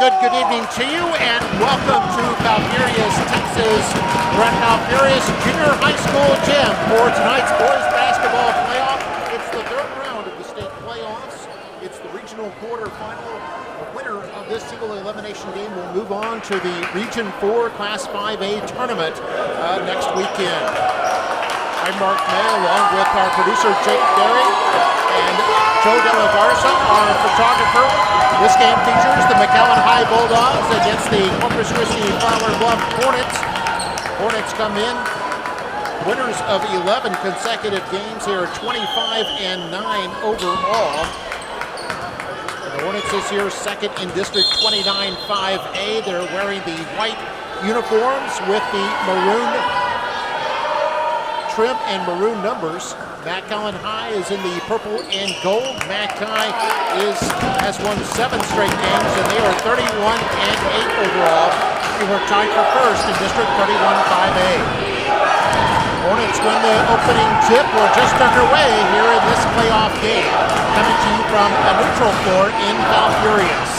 good evening to you, and welcome to Falfurrias, Texas. We're at Falfurrias Junior High School Gym for tonight's boys basketball playoff. It's the third round of the state playoffs. It's the regional quarterfinal. The winner of this single elimination game will move on to the Region 4 Class 5A tournament next weekend. I'm Mark May, along with our producer Jake Derry and Joe De La Garza, our photographer. This game features the McAllen High Bulldogs against the Corpus Christi Bluff Hornets. Hornets come in winners of 11 consecutive games here, 25-9 overall. The Hornets this year second in District 29-5A. They're wearing the white uniforms with the maroon trim and maroon numbers. McAllen High is in the purple and gold. Mackay has won 7 straight games, and they are 31-8 overall. They were tied for first in District 31-5A. Hornets win the opening tip. We're just underway here in this playoff game, coming to you from a neutral floor in Falfurrias.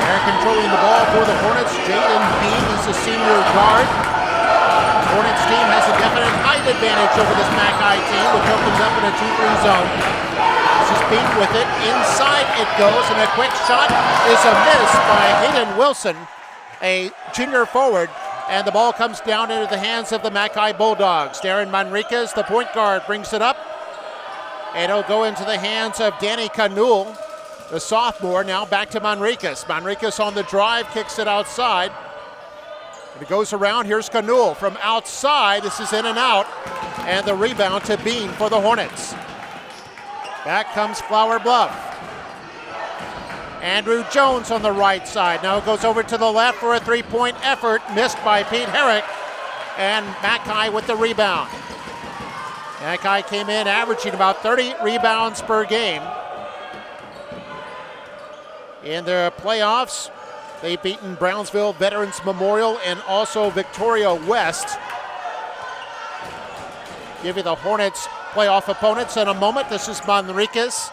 They're controlling the ball for the Hornets. Jaden Bean is a senior guard. Hornets team has a definite height advantage over this Mackay team, which opens up in a 2-3 zone. This is Bean with it. Inside it goes, and a quick shot is a miss by Hayden Wilson, a junior forward, and the ball comes down into the hands of the Mackay Bulldogs. Darren Manriquez, the point guard, brings it up, and it'll go into the hands of Danny Canul, the sophomore. Now back to Manriquez. Manriquez on the drive, kicks it outside. It goes around. Here's Canul from outside. This is in and out. And the rebound to Bean for the Hornets. Back comes Flower Bluff. Andrew Jones on the right side. Now it goes over to the left for a three-point effort. Missed by Pete Herrick. And Mackay with the rebound. Mackay came in averaging about 30 rebounds per game. In the playoffs, they've beaten Brownsville Veterans Memorial and also Victoria West. Give you the Hornets playoff opponents in a moment. This is Manriquez.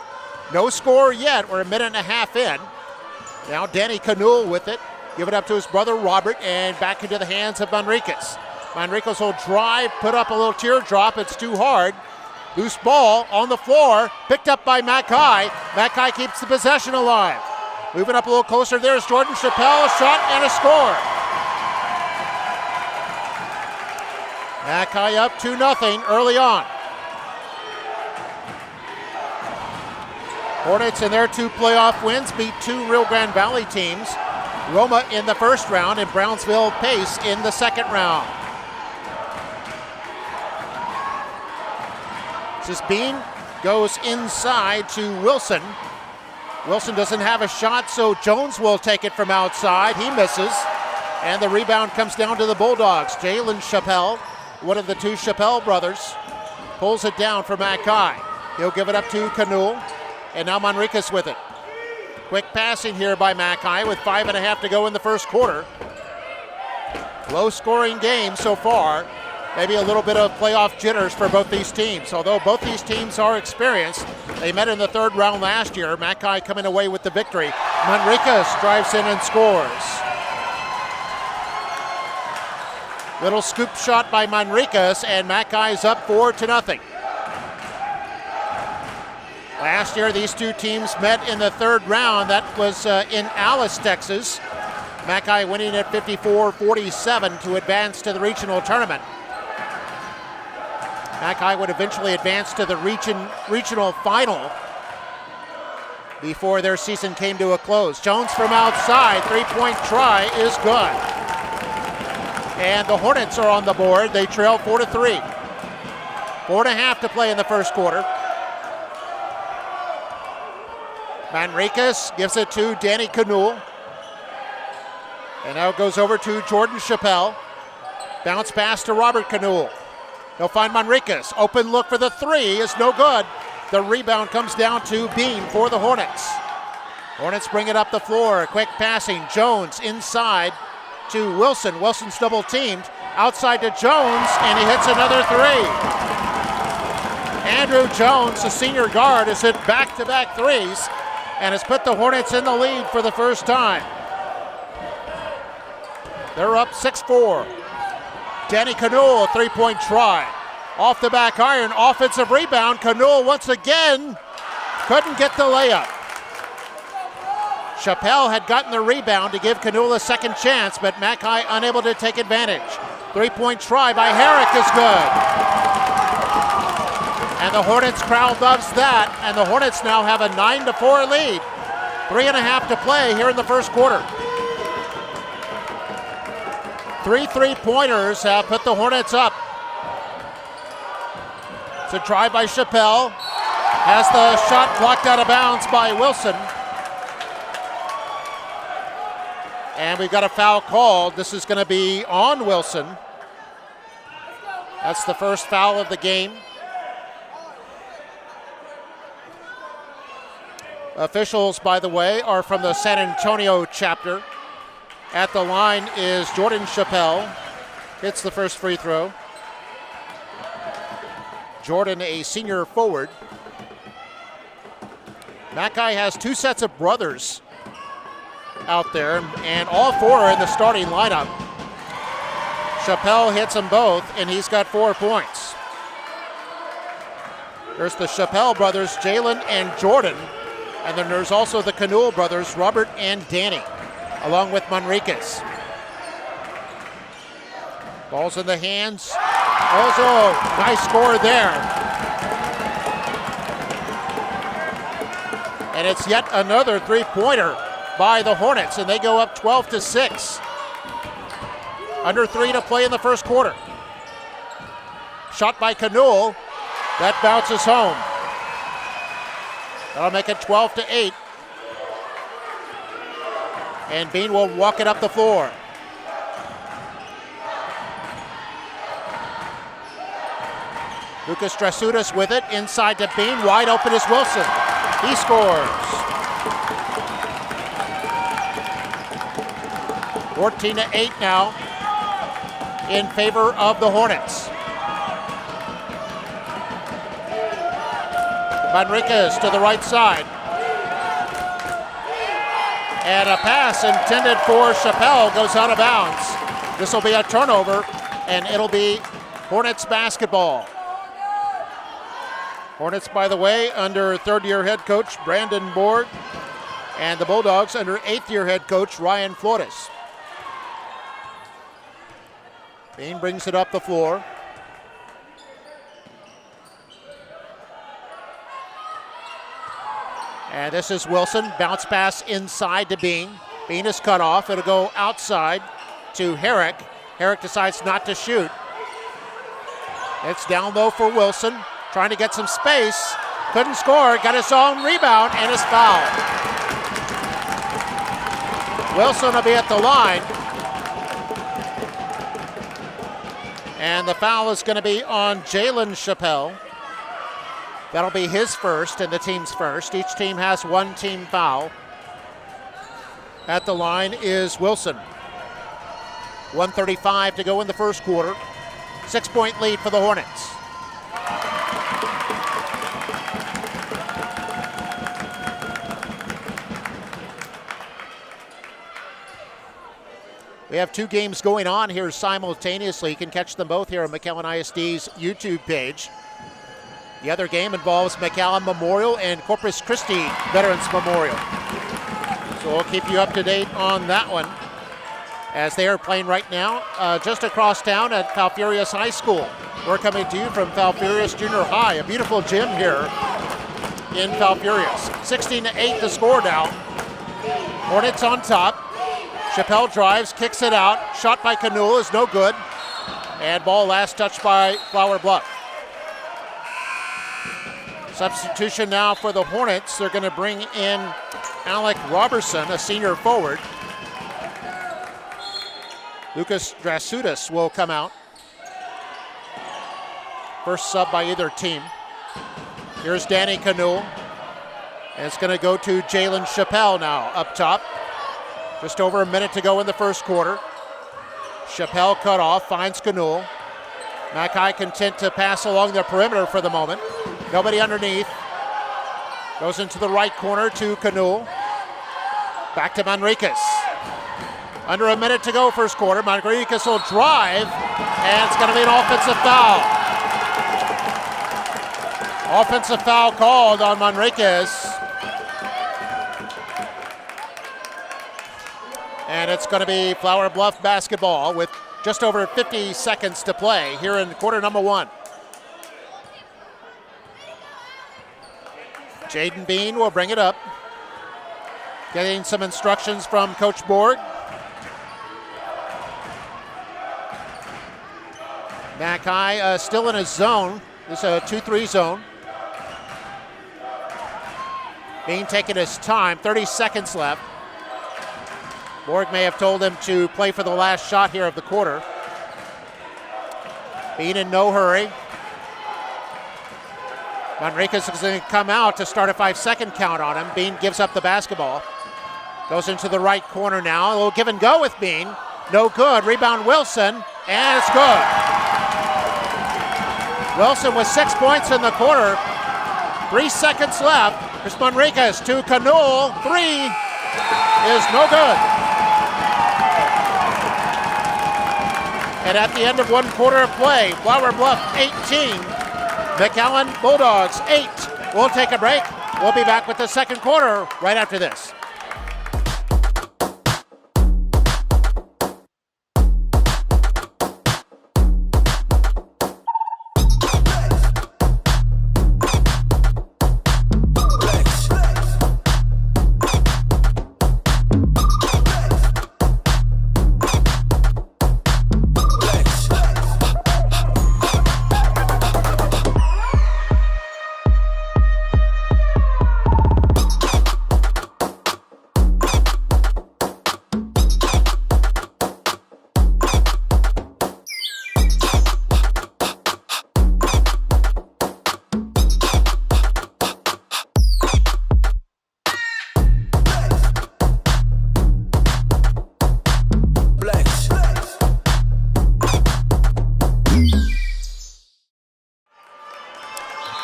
No score yet. We're a minute and a half in. Now Danny Canul with it. Give it up to his brother Robert, and back into the hands of Manriquez. Manriquez will drive, put up a little teardrop. It's too hard. Loose ball on the floor. Picked up by Mackay. Mackay keeps the possession alive. Moving up a little closer, there's Jordan Chappelle, a shot and a score. Mackay up 2-0 early on. Hornets in their 2 playoff wins beat 2 Rio Grande Valley teams. Roma in the first round and Brownsville Pace in the second round. This Bean goes inside to Wilson. Wilson doesn't have a shot, so Jones will take it from outside. He misses, and the rebound comes down to the Bulldogs. Jalen Chappelle, one of the 2 Chappelle brothers, pulls it down for Mackay. He'll give it up to Canul, and now Manriquez with it. Quick passing here by Mackay with 5.5 to go in the first quarter. Low-scoring game so far. Maybe a little bit of playoff jitters for both these teams. Although both these teams are experienced, they met in the third round last year. Mackay coming away with the victory. Manriquez drives in and scores. Little scoop shot by Manriquez, and Mackay's up 4-0. Last year, these 2 teams met in the third round. That was in Alice, Texas. Mackay winning at 54-47 to advance to the regional tournament. Mackay would eventually advance to the regional final before their season came to a close. Jones from outside, 3-point try is good. And the Hornets are on the board. They trail 4-3. 4.5 to play in the first quarter. Manriquez gives it to Danny Canul. And now it goes over to Jordan Chappelle. Bounce pass to Robert Canul. They'll find Manriquez. Open look for the 3 is no good. The rebound comes down to Bean for the Hornets. Hornets bring it up the floor. Quick passing. Jones inside to Wilson. Wilson's double teamed. Outside to Jones, and he hits another 3. Andrew Jones, the senior guard, has hit back-to-back threes. and has put the Hornets in the lead for the first time. They're up 6-4. Danny Canule, a three-point try. Off the back iron, offensive rebound. Canule once again couldn't get the layup. Chappelle had gotten the rebound to give Canule a second chance, but Mackay unable to take advantage. Three-point try by Herrick is good. And the Hornets crowd loves that, and the Hornets now have a 9-4 lead. 3.5 to play here in the first quarter. 3 3-pointers have put the Hornets up. It's a try by Chappelle. Has the shot blocked out of bounds by Wilson. And we've got a foul called. This is going to be on Wilson. That's the first foul of the game. Officials, by the way, are from the San Antonio chapter. At the line is Jordan Chappelle. Hits the first free throw. Jordan, a senior forward. Mackay has 2 sets of brothers out there, and all 4 are in the starting lineup. Chappelle hits them both, and he's got 4 points. There's the Chappelle brothers, Jalen and Jordan, and then there's also the Canule brothers, Robert and Danny, along with Manriquez. Ball's in the hands. Also, nice score there. And it's yet another three-pointer by the Hornets, and they go up 12-6. Under 3 to play in the first quarter. Shot by Canule. That bounces home. That'll make it 12-8. And Bean will walk it up the floor. Lucas Drasutis with it, inside to Bean, wide open is Wilson. He scores. 14-8 now in favor of the Hornets. Manriquez to the right side. And a pass intended for Chappelle goes out of bounds. This will be a turnover, and it'll be Hornets basketball. Hornets, by the way, under third-year head coach Brandon Board, and the Bulldogs under eighth-year head coach Ryan Flores. Bean brings it up the floor. And this is Wilson, bounce pass inside to Bean. Bean is cut off, it'll go outside to Herrick. Herrick decides not to shoot. It's down low for Wilson, trying to get some space. Couldn't score, got his own rebound and is fouled. Wilson will be at the line. And the foul is going to be on Jalen Chappelle. That'll be his first and the team's first. Each team has one team foul. At the line is Wilson. 1:35 to go in the first quarter. 6-point lead for the Hornets. We have two games going on here simultaneously. You can catch them both here on McAllen ISD's YouTube page. The other game involves McAllen Memorial and Corpus Christi Veterans Memorial. So we'll keep you up to date on that one as they are playing right now just across town at Falfurrias High School. We're coming to you from Falfurrias Junior High, a beautiful gym here in Falfurrias. 16-8 the score now. Hornets on top. Chappelle drives, kicks it out. Shot by Canule is no good. And ball last touched by Flower Bluff. Substitution now for the Hornets. They're going to bring in Alec Robertson, a senior forward. Lucas Drasutis will come out. First sub by either team. Here's Danny Canule. And it's going to go to Jalen Chappelle now up top. Just over a minute to go in the first quarter. Chappelle cut off, finds Canule. Mackay content to pass along the perimeter for the moment. Nobody underneath. Goes into the right corner to Canul. Back to Manriquez. Under a minute to go first quarter. Manriquez will drive, and it's going to be an offensive foul. Offensive foul called on Manriquez. And it's going to be Flower Bluff basketball with just over 50 seconds to play here in quarter number 1. Jaden Bean will bring it up. Getting some instructions from Coach Borg. Mackay still in a zone. This is a 2-3 zone. Bean taking his time, 30 seconds left. Borg may have told him to play for the last shot here of the quarter. Bean in no hurry. Manriquez is going to come out to start a 5-second count on him. Bean gives up the basketball. Goes into the right corner now. A little give and go with Bean. No good. Rebound Wilson, and it's good. Wilson with 6 points in the quarter. 3 seconds left. Here's Manriquez to Canul. 3 is no good. And at the end of 1 quarter of play, Flower Bluff 18, McAllen Bulldogs 8. We'll take a break. We'll be back with the second quarter right after this.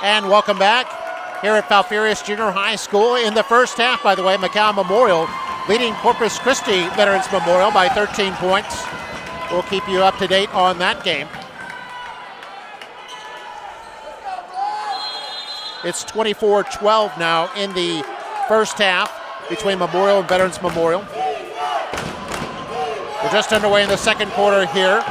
And welcome back here at Falfurrias Junior High School. In the first half, by the way, McAllen Memorial leading Corpus Christi Veterans Memorial by 13 points. We'll keep you up to date on that game. It's 24-12 now in the first half between Memorial and Veterans Memorial. We're just underway in the second quarter here.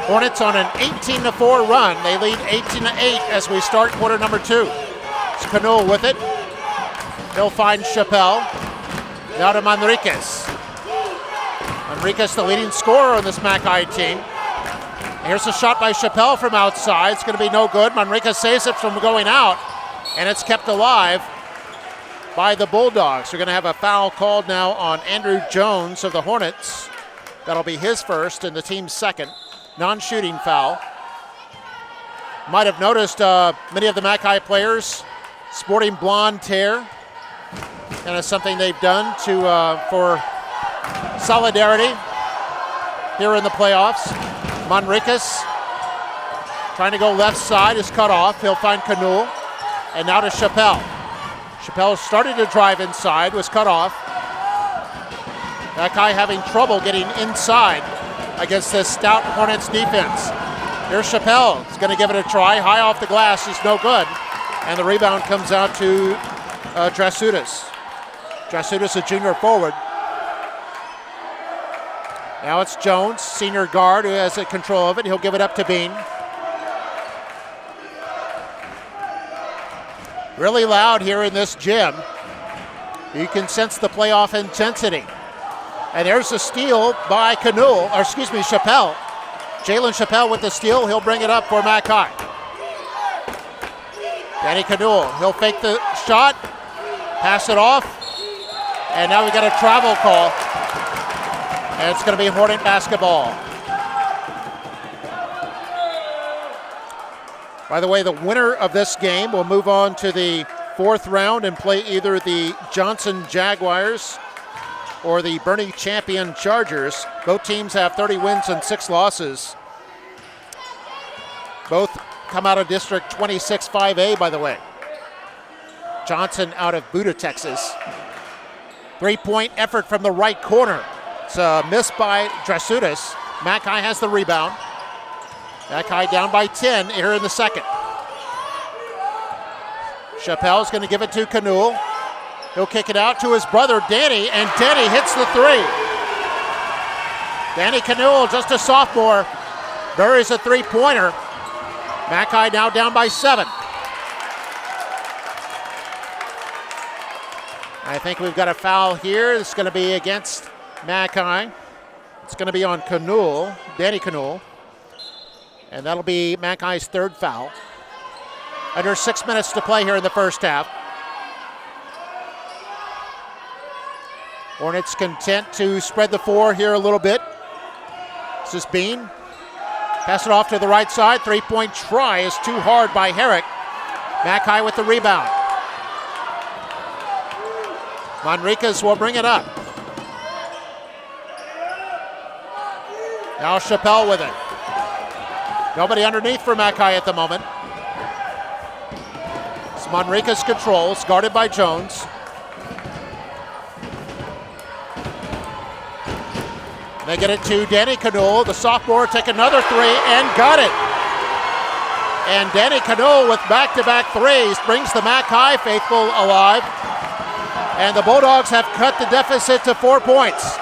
Hornets on an 18-4 run. They lead 18-8 as we start quarter number 2. It's Canul with it. He'll find Chappelle. Now to Manriquez. Manriquez, the leading scorer on this Mackay team. Here's a shot by Chappelle from outside. It's going to be no good. Manriquez saves it from going out, and it's kept alive by the Bulldogs. We're going to have a foul called now on Andrew Jones of the Hornets. That'll be his first and the team's second. Non-shooting foul. Might have noticed many of the Mackay players sporting blonde hair. And it's something they've done for solidarity here in the playoffs. Manriquez trying to go left side is cut off. He'll find Canul. And now to Chappelle. Chappelle started to drive inside, was cut off. Mackay having trouble getting inside against this stout Hornets defense. Here's Chappelle. He's going to give it a try. High off the glass. He's no good. And the rebound comes out to Drasutis. Drasutis, a junior forward. Now it's Jones, senior guard, who has control of it. He'll give it up to Bean. Really loud here in this gym. You can sense the playoff intensity. And there's a steal by Chappelle. Jalen Chappelle with the steal. He'll bring it up for Mackay. Danny Canul, he'll fake the shot, pass it off, and now we got a travel call. And it's going to be Hornet basketball. By the way, the winner of this game will move on to the fourth round and play either the Johnson Jaguars or the Bernie Champion Chargers. Both teams have 30 wins and 6 losses. Both come out of District 26 5A, by the way. Johnson out of Buda, Texas. 3-point effort from the right corner. It's a miss by Drasutis. McAllen has the rebound. McAllen down by 10 here in the second. Chappelle's going to give it to Canule. He'll kick it out to his brother Danny, and Danny hits the three. Danny Canule, just a sophomore, buries a three-pointer. McAllen now down by 7. I think we've got a foul here. It's going to be against McAllen. It's going to be on Canule, Danny Canule. And that'll be McAllen's third foul. Under 6 minutes to play here in the first half. Hornets content to spread the floor here a little bit. This is Bean. Pass it off to the right side. 3-point try is too hard by Herrick. McAllen with the rebound. Manriquez will bring it up. Now Chappelle with it. Nobody underneath for McAllen at the moment. It's Manriquez controls, guarded by Jones. They get it to Danny Canule. The sophomore take another three and got it. And Danny Canule with back-to-back threes brings the McAllen faithful alive. And the Bulldogs have cut the deficit to 4 points.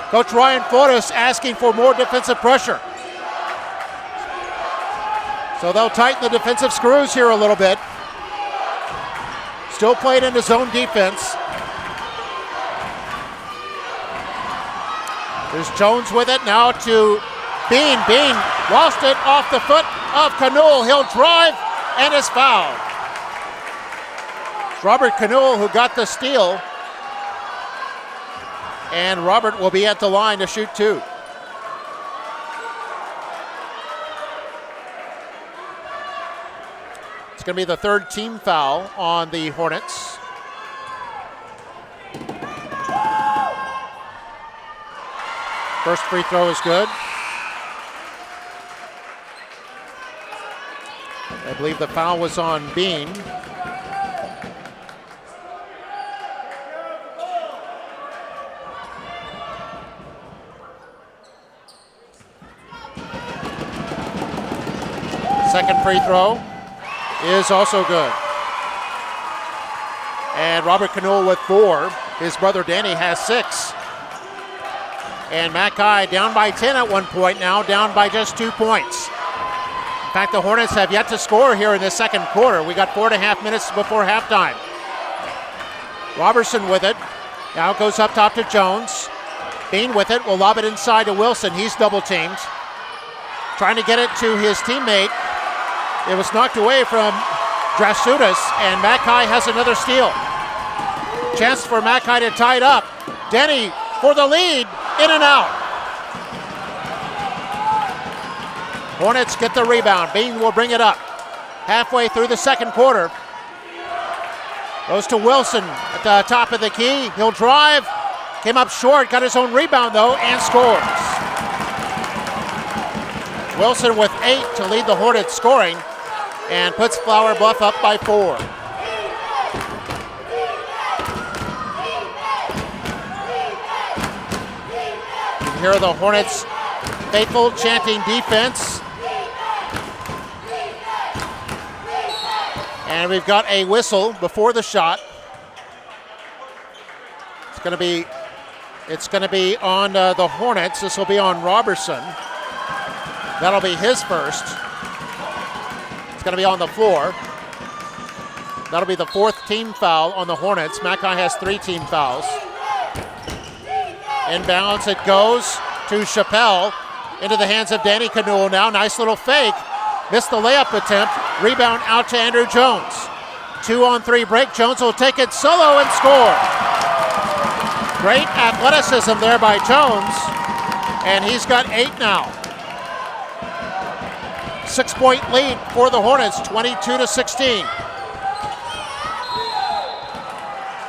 Coach Ryan Flores asking for more defensive pressure. So they'll tighten the defensive screws here a little bit. Still playing into zone defense. There's Jones with it now to Bean. Bean lost it off the foot of Canule. He'll drive and is fouled. It's Robert Canule who got the steal. And Robert will be at the line to shoot 2. It's going to be the third team foul on the Hornets. First free throw is good. I believe the foul was on Bean. Second free throw is also good. And Robert Canule with 4. His brother Danny has 6. And McAllen down by 10 at one point now, down by just 2 points. In fact, the Hornets have yet to score here in the second quarter. We got 4.5 minutes before halftime. Robertson with it. Now it goes up top to Jones. Bean with it, will lob it inside to Wilson. He's double teamed. Trying to get it to his teammate. It was knocked away from Drasutis, and McAllen has another steal. Chance for McAllen to tie it up. Denny for the lead, in and out. Hornets get the rebound. Bean will bring it up. Halfway through the second quarter. Goes to Wilson at the top of the key. He'll drive. Came up short, got his own rebound though, and scores. Wilson with 8 to lead the Hornets scoring and puts Flower Bluff up by 4. You can hear the Hornets faithful chanting defense. And we've got a whistle before the shot. It's going to be on the Hornets. This will be on Robertson. That'll be his first. It's going to be on the floor. That'll be the 4th team foul on the Hornets. McAllen has 3 team fouls. Inbounds it goes to Chappelle. Into the hands of Danny Canule now. Nice little fake. Missed the layup attempt. Rebound out to Andrew Jones. 2-on-3 break. Jones will take it solo and score. Great athleticism there by Jones. And he's got 8 now. 6-point lead for the Hornets, 22-16.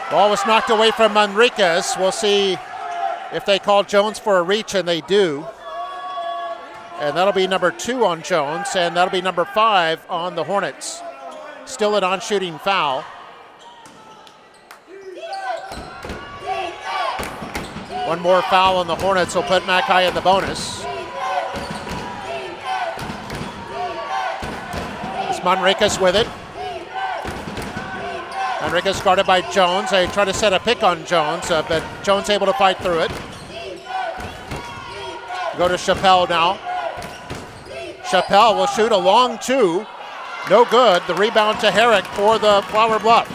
Ball was knocked away from Manriquez. We'll see if they call Jones for a reach, and they do. And that'll be number 2 on Jones, and that'll be number 5 on the Hornets. Still a non-shooting foul. One more foul on the Hornets will put McAllen in the bonus. It's Manriquez with it. Manriquez guarded by Jones. They try to set a pick on Jones, but Jones able to fight through it. Go to Chappelle now. Chappelle will shoot a long two. No good. The rebound to Herrick for the Flower Bluff.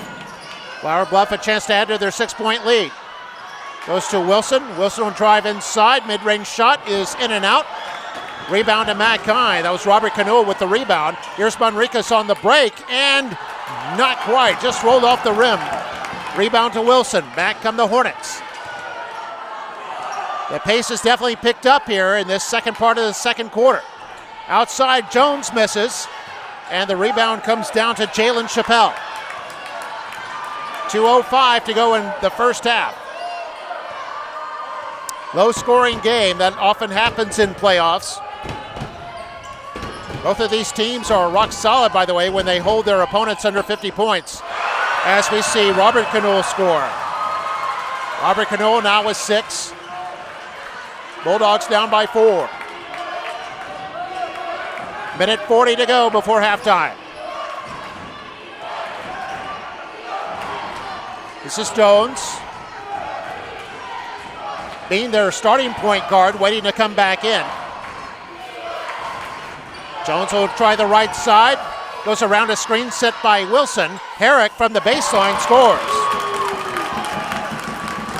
Flower Bluff a chance to add to their 6-point lead. Goes to Wilson. Wilson will drive inside. Mid-range shot is in and out. Rebound to McAllen. That was Robert Canoe with the rebound. Here's Manriquez on the break, and not quite. Just rolled off the rim. Rebound to Wilson. Back come the Hornets. The pace is definitely picked up here in this second part of the second quarter. Outside, Jones misses, and the rebound comes down to Jalen Chappelle. 2:05 to go in the first half. Low-scoring game. That often happens in playoffs. Both of these teams are rock solid, by the way, when they hold their opponents under 50 points. As we see Robert Canoe score. Robert Canoe now with 6. Bulldogs down by 4. Minute 40 to go before halftime. This is Jones. Being their starting point guard, waiting to come back in. Jones will try the right side. Goes around a screen set by Wilson. Herrick from the baseline scores.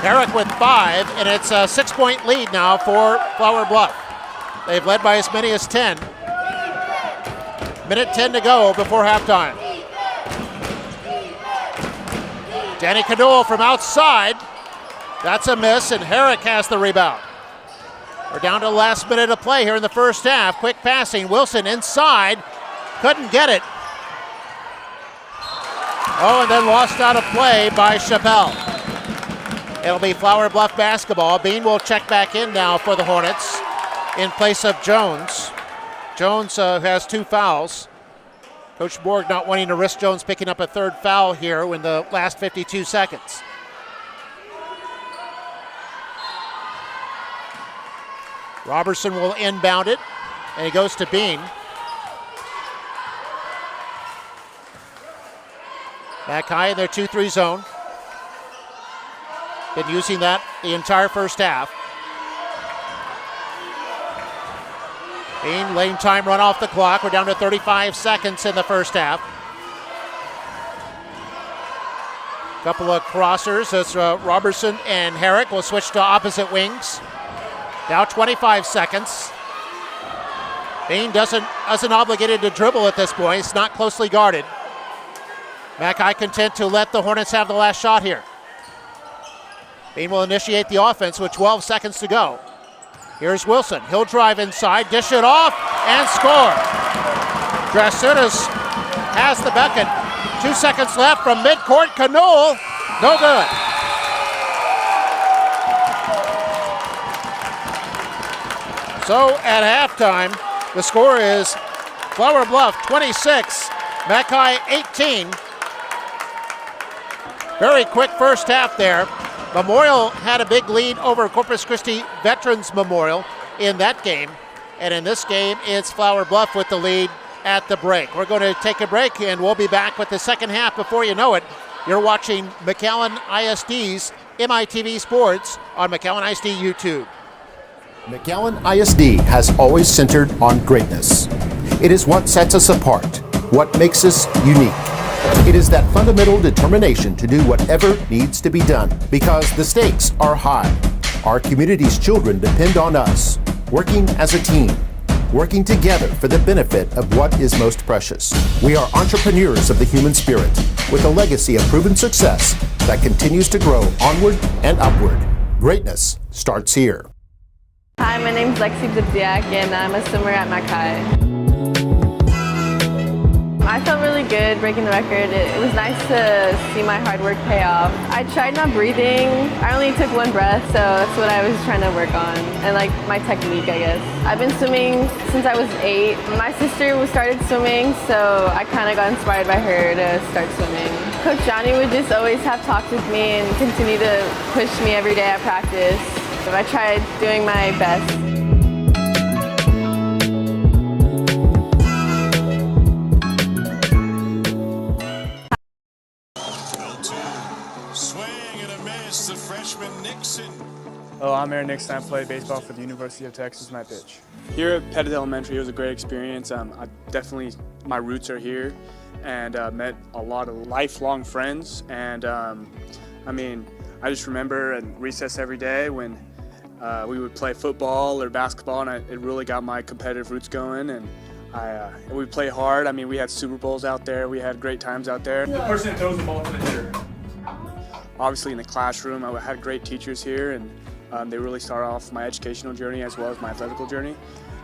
Herrick with 5, and it's a 6-point lead now for Flower Bluff. They've led by as many as 10. Minute 10 to go before halftime. Danny Canoe from outside. That's a miss, and Herrick has the rebound. We're down to the last minute of play here in the first half. Quick passing. Wilson inside. Couldn't get it. Oh, and then lost out of play by Chappelle. It'll be Flower Bluff basketball. Bean will check back in now for the Hornets in place of Jones. Jones has 2 fouls. Coach Borg not wanting to risk Jones picking up a 3rd foul here in the last 52 seconds. Robertson will inbound it, and he goes to Bean. Back high in their 2-3 zone. Been using that the entire first half. Bean, lane time run off the clock. We're down to 35 seconds in the first half. Couple of crossers as Robertson and Herrick will switch to opposite wings. Now 25 seconds. Bean doesn't obligated to dribble at this point. It's not closely guarded. McAllen content to let the Hornets have the last shot here. Bean will initiate the offense with 12 seconds to go. Here's Wilson. He'll drive inside, dish it off, and score. Drasutis has the bucket. 2 seconds left from midcourt. Canoe, no good. So at halftime, the score is Flower Bluff 26, McAllen 18. Very quick first half there. Memorial had a big lead over Corpus Christi Veterans Memorial in that game. And in this game, it's Flower Bluff with the lead at the break. We're going to take a break, and we'll be back with the second half before you know it. You're watching McAllen ISD's MITV Sports on McAllen ISD YouTube. McAllen ISD has always centered on greatness. It is what sets us apart, what makes us unique. It is that fundamental determination to do whatever needs to be done because the stakes are high. Our community's children depend on us, working as a team, working together for the benefit of what is most precious. We are entrepreneurs of the human spirit with a legacy of proven success that continues to grow onward and upward. Greatness starts here. Hi, my name is Lexi Zipziak, and I'm a swimmer at McAllen. I felt really good breaking the record. It was nice to see my hard work pay off. I tried not breathing. I only took 1 breath, so that's what I was trying to work on, and like my technique, I guess. I've been swimming since I was 8. My sister started swimming, so I kind of got inspired by her to start swimming. Coach Johnny would just always have talks with me and continue to push me every day at practice. I tried doing my best. Swing and a miss, the freshman Nixon. Hello, I'm Aaron Nixon. I play baseball for the University of Texas, my pitch. Here at Pettit Elementary, it was a great experience. My roots are here, and met a lot of lifelong friends. And I just remember at recess every day when we would play football or basketball, and it really got my competitive roots going. And we play hard. I mean, we had Super Bowls out there. We had great times out there. The person that throws the ball to the hitter. Obviously, in the classroom, I had great teachers here, and they really started off my educational journey as well as my athletical journey.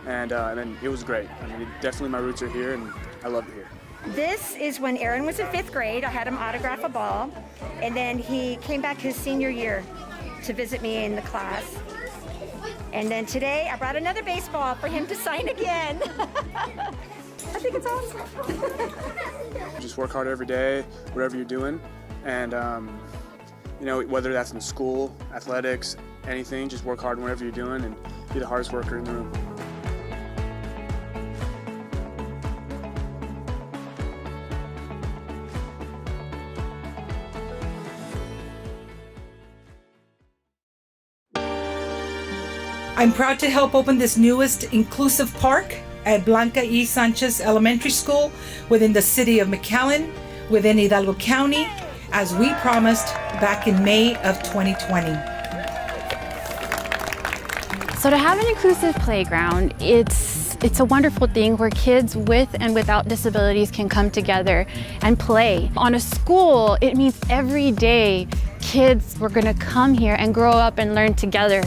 And then it was great. I mean, definitely my roots are here, and I love it here. This is when Aaron was in 5th grade. I had him autograph a ball, and then he came back his senior year to visit me in the class. And then today, I brought another baseball for him to sign again. I think it's awesome. Just work hard every day, whatever you're doing, and whether that's in school, athletics, anything, just work hard whatever you're doing and be the hardest worker in the room. I'm proud to help open this newest inclusive park at Blanca E. Sanchez Elementary School within the city of McAllen, within Hidalgo County, as we promised back in May of 2020. So to have an inclusive playground, it's a wonderful thing where kids with and without disabilities can come together and play. On a school, it means every day kids were going to come here and grow up and learn together.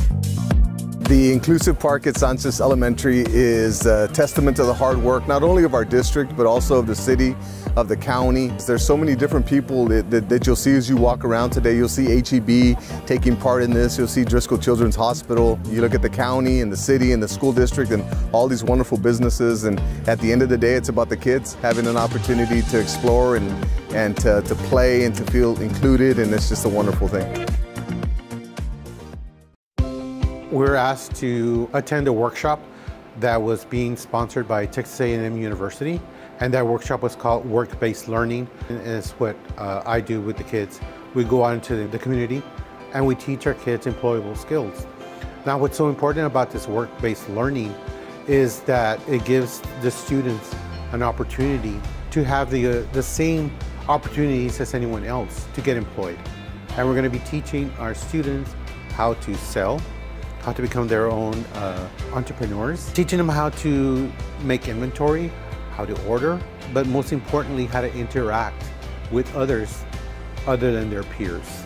The inclusive park at Sanchez Elementary is a testament to the hard work, not only of our district, but also of the city, of the county. There's so many different people that you'll see as you walk around today. You'll see HEB taking part in this. You'll see Driscoll Children's Hospital. You look at the county and the city and the school district and all these wonderful businesses. And at the end of the day, it's about the kids having an opportunity to explore and to play and to feel included. And it's just a wonderful thing. We were asked to attend a workshop that was being sponsored by Texas A&M University, and that workshop was called Work-Based Learning, and it's what I do with the kids. We go out into the community and we teach our kids employable skills. Now, what's so important about this work-based learning is that it gives the students an opportunity to have the same opportunities as anyone else to get employed. And we're going to be teaching our students how to sell, how to become their own entrepreneurs, teaching them how to make inventory, how to order, but most importantly, how to interact with others other than their peers.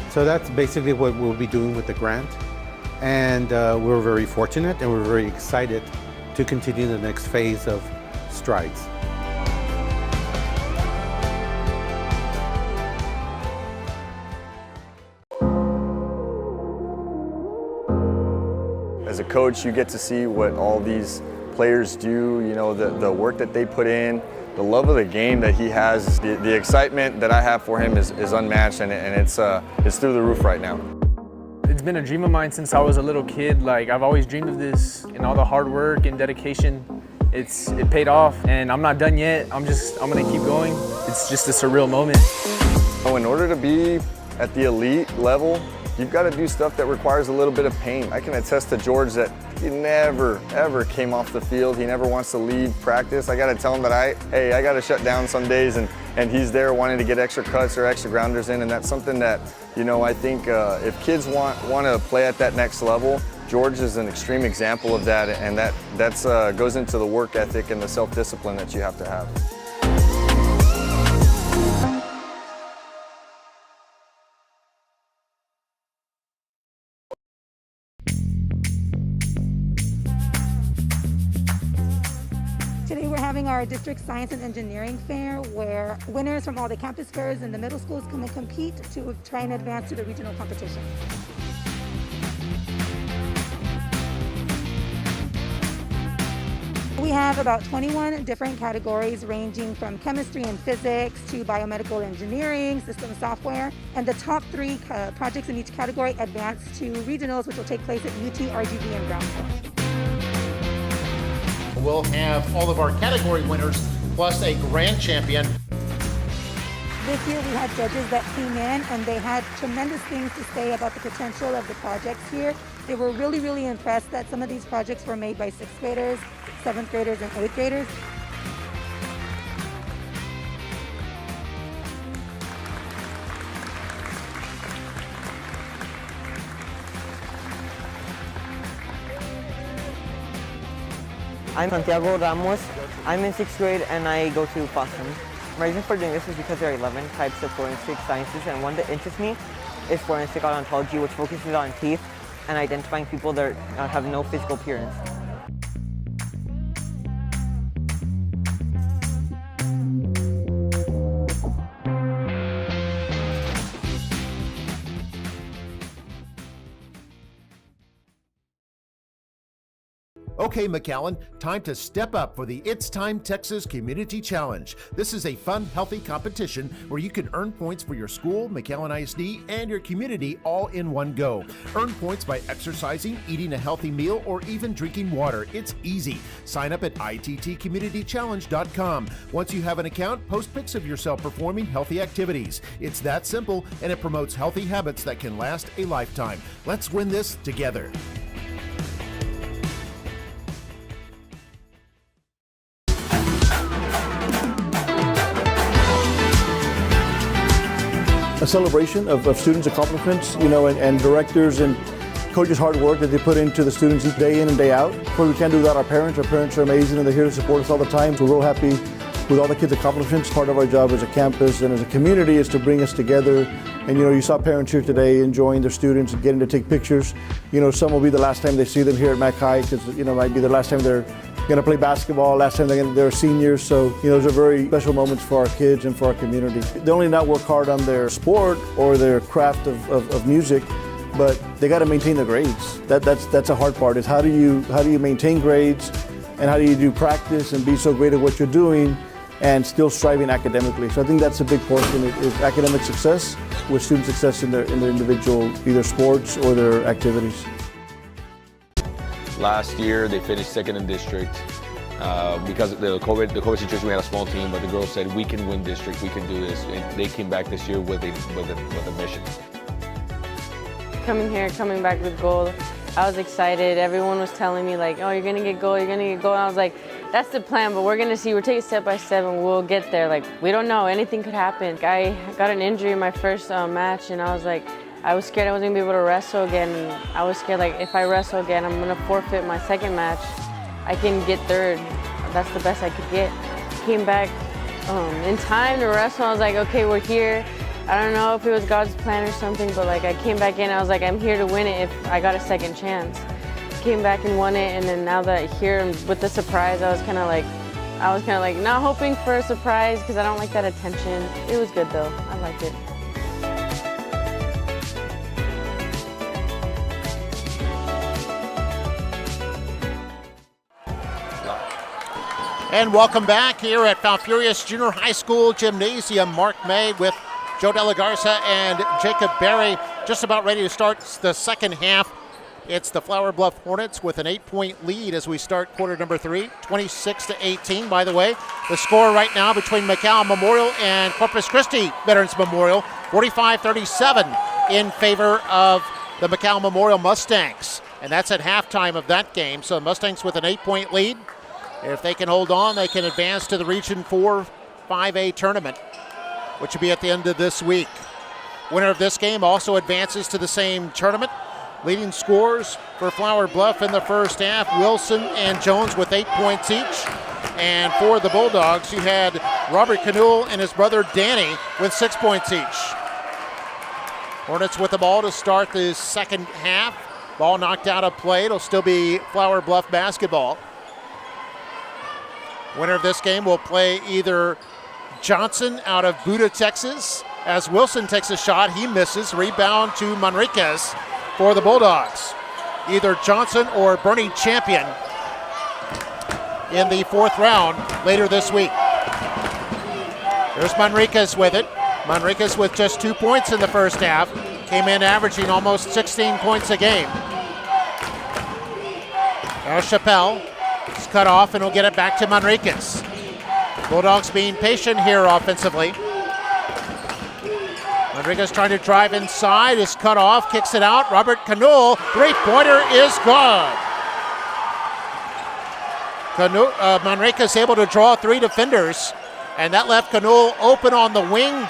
So that's basically what we'll be doing with the grant. And we're very fortunate and we're very excited to continue the next phase of strides. As a coach, you get to see what all these players do, you know, the work that they put in, the love of the game that he has. The excitement that I have for him is unmatched, and it's through the roof right now. It's been a dream of mine since I was a little kid. Like, I've always dreamed of this, and all the hard work and dedication, it paid off, and I'm not done yet. I'm gonna keep going. It's just a surreal moment. So in order to be at the elite level, you've got to do stuff that requires a little bit of pain. I can attest to George that he never, ever came off the field. He never wants to leave practice. I got to tell him that I got to shut down some days, and he's there wanting to get extra cuts or extra grounders in, and that's something that, you know, I think if kids want to play at that next level, George is an extreme example of that, and that goes into the work ethic and the self-discipline that you have to have. Today we're having our district science and engineering fair where winners from all the campus fairs and the middle schools come and compete to try and advance to the regional competition. We have about 21 different categories ranging from chemistry and physics to biomedical engineering, system software, and the top 3 projects in each category advance to regionals, which will take place at UT, RGV, and Brownsville. We'll have all of our category winners plus a grand champion. This year we had judges that came in and they had tremendous things to say about the potential of the projects here. They were really, really impressed that some of these projects were made by 6th graders, 7th graders, and 8th graders. I'm Santiago Ramos. I'm in 6th grade and I go to Boston. My reason for doing this is because there are 11 types of forensic sciences, and one that interests me is forensic odontology, which focuses on teeth and identifying people that have no physical appearance. Okay, McAllen, time to step up for the It's Time Texas Community Challenge. This is a fun, healthy competition where you can earn points for your school, McAllen ISD, and your community all in one go. Earn points by exercising, eating a healthy meal, or even drinking water. It's easy. Sign up at ittcommunitychallenge.com. Once you have an account, post pics of yourself performing healthy activities. It's that simple, and it promotes healthy habits that can last a lifetime. Let's win this together. A celebration of students' accomplishments, and directors and coaches' hard work that they put into the students each day in and day out. Of course, we can't do without our parents. Our parents are amazing and they're here to support us all the time. So we're real happy with all the kids' accomplishments. Part of our job as a campus and as a community is to bring us together. And you saw parents here today enjoying their students and getting to take pictures. Some will be the last time they see them here at Mac High because might be the last time they're going to play basketball, last time they're seniors. So those are very special moments for our kids and for our community. They only not work hard on their sport or their craft of music, but they got to maintain their grades. That's a hard part. Is how do you maintain grades, and how do you do practice and be so great at what you're doing and still striving academically. So I think that's a big portion is academic success with student success in their individual either sports or their activities. Last year they finished 2nd in district. Because of the COVID situation, we had a small team, but the girls said we can win district, we can do this, and they came back this year with a mission. Coming back with gold, I was excited. Everyone was telling me like, oh, you're gonna get gold, you're gonna get gold. And I was like, that's the plan, but we're gonna see. We're taking step by step, and we'll get there. Like, we don't know, anything could happen. I got an injury in my first match, and I was scared I wasn't gonna be able to wrestle again. And I was scared like if I wrestle again, I'm gonna forfeit my second match. I can get 3rd. That's the best I could get. Came back in time to wrestle. I was like, okay, we're here. I don't know if it was God's plan or something, but like I came back in. I was like, I'm here to win it if I got a second chance. Came back and won it, and then now that here with the surprise, I was kind of like not hoping for a surprise because I don't like that attention. It was good though. I liked it. And welcome back here at Falfurrias Junior High School Gymnasium. Mark May with Joe De La Garza and Jacob Berry just about ready to start the second half. It's the Flower Bluff Hornets with an 8-point lead as we start quarter number 3, 26-18, by the way. The score right now between McAllen Memorial and Corpus Christi Veterans Memorial, 45-37 in favor of the McAllen Memorial Mustangs. And that's at halftime of that game. So the Mustangs with an 8-point lead. If they can hold on, they can advance to the Region 4 5A tournament, which will be at the end of this week. Winner of this game also advances to the same tournament. Leading scorers for Flower Bluff in the first half, Wilson and Jones with 8 points each. And for the Bulldogs, you had Robert Canule and his brother Danny with 6 points each. Hornets with the ball to start the second half. Ball knocked out of play. It'll still be Flower Bluff basketball. Winner of this game will play either Johnson out of Buda, Texas, as Wilson takes a shot. He misses. Rebound to Manriquez for the Bulldogs. Either Johnson or Bernie Champion in the 4th round later this week. There's Manriquez with it. Manriquez with just 2 points in the first half. Came in averaging almost 16 points a game. Now Chappelle is cut off and will get it back to Manriquez. Bulldogs being patient here offensively. Manriquez trying to drive inside, is cut off, kicks it out. Robert Canul, three-pointer is good. Manriquez able to draw 3 defenders, and that left Canul open on the wing.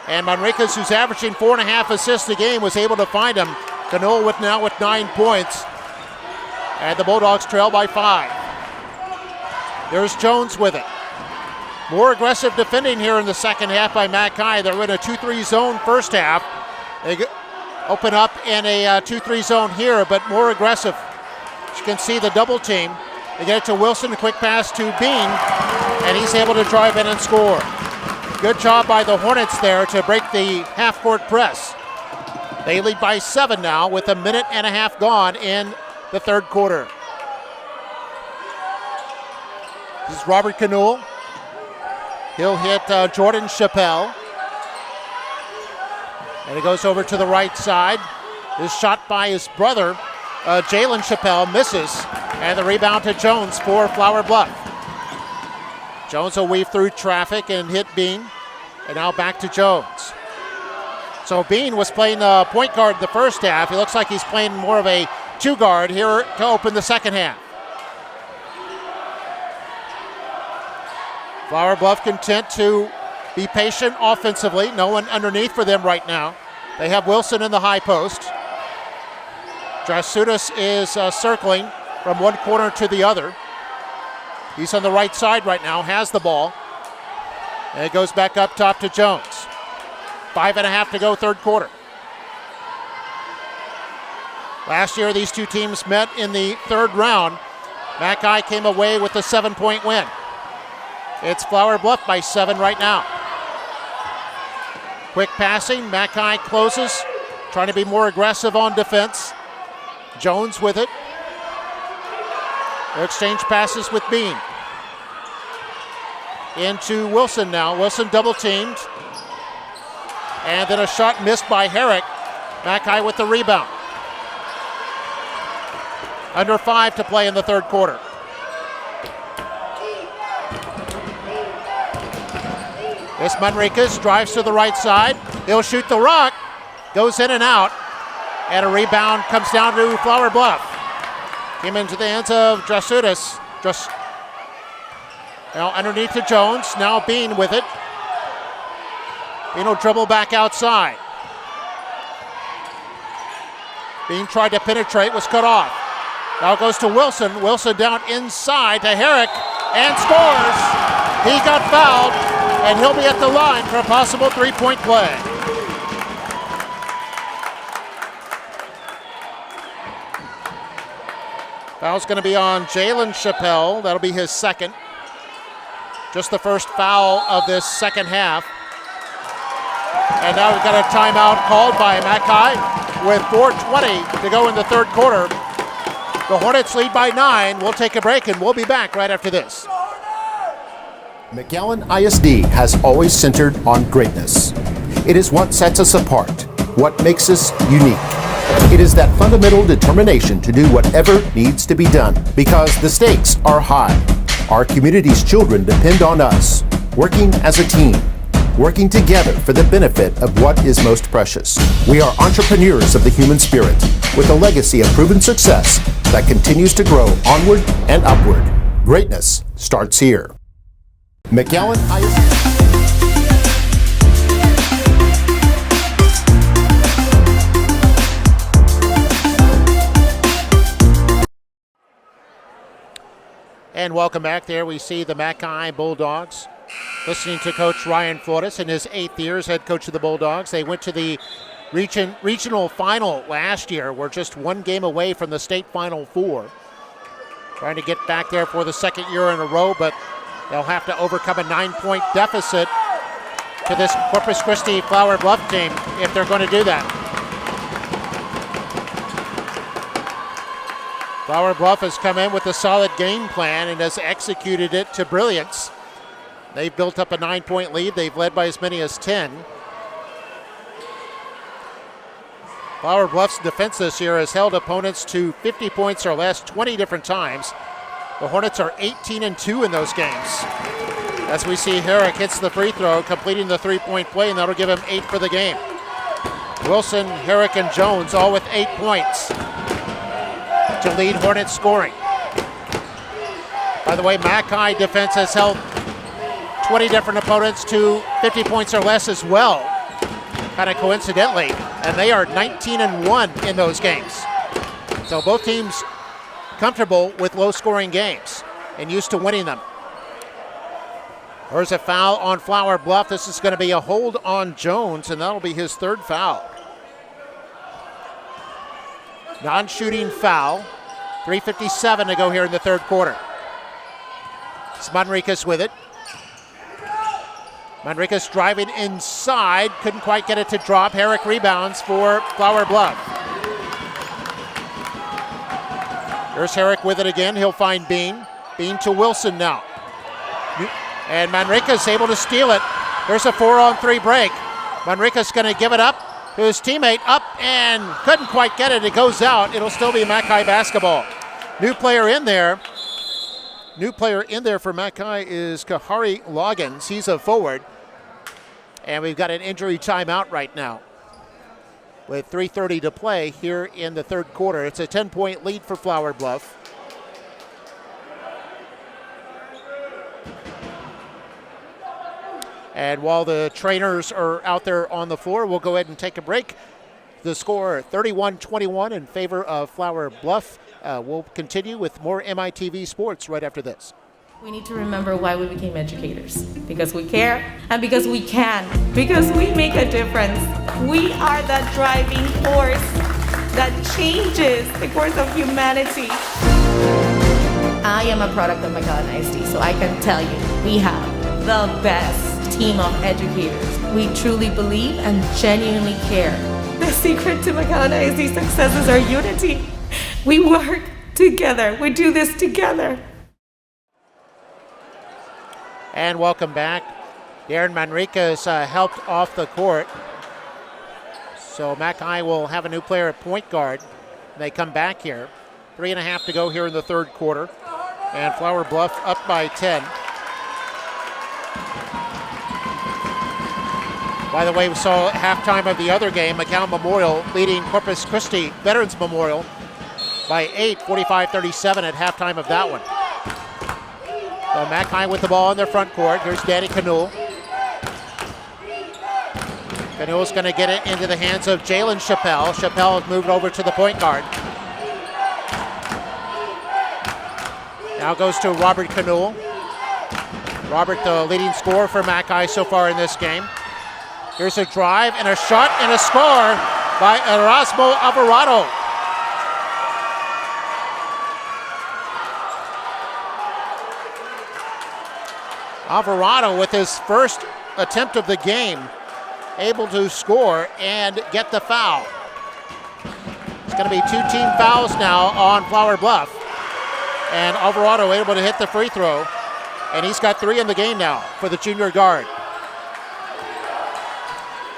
And Manriquez, who's averaging 4.5 assists a game, was able to find him. Canul now with 9 points. And the Bulldogs trail by 5. There's Jones with it. More aggressive defending here in the second half by Mackay. They're in a 2-3 zone first half. They open up in a 2-3 zone here, but more aggressive. As you can see, the double team. They get it to Wilson, a quick pass to Bean, and he's able to drive in and score. Good job by the Hornets there to break the half-court press. They lead by 7 now with 1.5 minutes gone in the third quarter. This is Robert Canul. He'll hit Jordan Chappelle. And it goes over to the right side. Is shot by his brother, Jalen Chappelle, misses. And the rebound to Jones for Flower Bluff. Jones will weave through traffic and hit Bean. And now back to Jones. So Bean was playing point guard in the first half. He looks like he's playing more of a 2-guard here to open the second half. Flower Bluff content to be patient offensively. No one underneath for them right now. They have Wilson in the high post. Drasutis is circling from one corner to the other. He's on the right side right now, has the ball. And it goes back up top to Jones. 5.5 to go, third quarter. Last year, these two teams met in the third round. Mackay came away with a 7-point win. It's Flower Bluff by 7 right now. Quick passing, Mackay closes, trying to be more aggressive on defense. Jones with it. They'll exchange passes with Bean. Into Wilson now. Wilson double teamed. And then a shot missed by Herrick. Mackay with the rebound. Under 5 to play in the third quarter. This Manriquez drives to the right side. He'll shoot the rock. Goes in and out. And a rebound comes down to Flower Bluff. Came into the hands of Drasutis. Now underneath to Jones. Now Bean with it. Bean will dribble back outside. Bean tried to penetrate, was cut off. Now it goes to Wilson. Wilson down inside to Herrick and scores. He got fouled, and he'll be at the line for a possible 3-point play. Foul's going to be on Jalen Chappelle. That'll be his second. Just the first foul of this second half. And now we've got a timeout called by Mackay with 4:20 to go in the third quarter. The Hornets lead by 9. We'll take a break and we'll be back right after this. McAllen ISD has always centered on greatness. It is what sets us apart, what makes us unique. It is that fundamental determination to do whatever needs to be done because the stakes are high. Our community's children depend on us, working as a team, working together for the benefit of what is most precious. We are entrepreneurs of the human spirit with a legacy of proven success that continues to grow onward and upward. Greatness starts here. McAllen ISD. And welcome back. There we see the Mackay Bulldogs listening to Coach Ryan Flores in his 8th year as head coach of the Bulldogs. They went to the regional final last year. We're just one game away from the state Final Four. Trying to get back there for the second year in a row, but they'll have to overcome a 9-point deficit to this Corpus Christi Flower Bluff team if they're going to do that. Flower Bluff has come in with a solid game plan and has executed it to brilliance. They've built up a 9-point lead. They've led by as many as 10. Flower Bluff's defense this year has held opponents to 50 points or less 20 different times. The Hornets are 18-2 in those games. As we see, Herrick hits the free throw, completing the three-point play, and that'll give him 8 for the game. Wilson, Herrick, and Jones all with 8 points to lead Hornets scoring. By the way, Mackay defense has held 20 different opponents to 50 points or less as well, kind of coincidentally, and they are 19-1 in those games. So both teams comfortable with low-scoring games and used to winning them. There's a foul on Flower Bluff. This is going to be a hold on Jones, and that'll be his third foul. Non-shooting foul. 3:57 to go here in the third quarter. It's Manriquez with it. Manriquez driving inside. Couldn't quite get it to drop. Herrick rebounds for Flower Bluff. There's Herrick with it again. He'll find Bean. Bean to Wilson now. And Manriquez able to steal it. There's a 4-on-3 break. Manriquez going to give it up to his teammate. Up and couldn't quite get it. It goes out. It'll still be Mackay basketball. New player in there. New player in there for Mackay is Kahari Loggins. He's a forward. And we've got an injury timeout right now with 3:30 to play here in the third quarter. It's a 10-point lead for Flower Bluff. And while the trainers are out there on the floor, we'll go ahead and take a break. The score 31-21 in favor of Flower Bluff. We'll continue with more MITV sports right after this. We need to remember why we became educators. Because we care and because we can. Because we make a difference. We are that driving force that changes the course of humanity. I am a product of McAllen ISD, so I can tell you we have the best team of educators. We truly believe and genuinely care. The secret to McAllen ISD success is our unity. We work together. We do this together. And welcome back. Darren Manriquez helped off the court. So Mackay will have a new player at point guard. They come back here. 3.5 to go here in the third quarter. And Flower Bluff up by 10. By the way, we saw halftime of the other game, McAllen Memorial leading Corpus Christi Veterans Memorial by 8, 45-37 at halftime of that one. So Mackay with the ball in their front court. Here's Danny Canule. Canule's going to get it into the hands of Jalen Chappelle. Chappelle has moved over to the point guard. Now goes to Robert Canule. Robert, the leading scorer for Mackay so far in this game. Here's a drive and a shot and a score by Erasmo Alvarado. Alvarado with his first attempt of the game, able to score and get the foul. It's going to be 2 team fouls now on Flower Bluff. And Alvarado able to hit the free throw. And he's got 3 in the game now for the junior guard.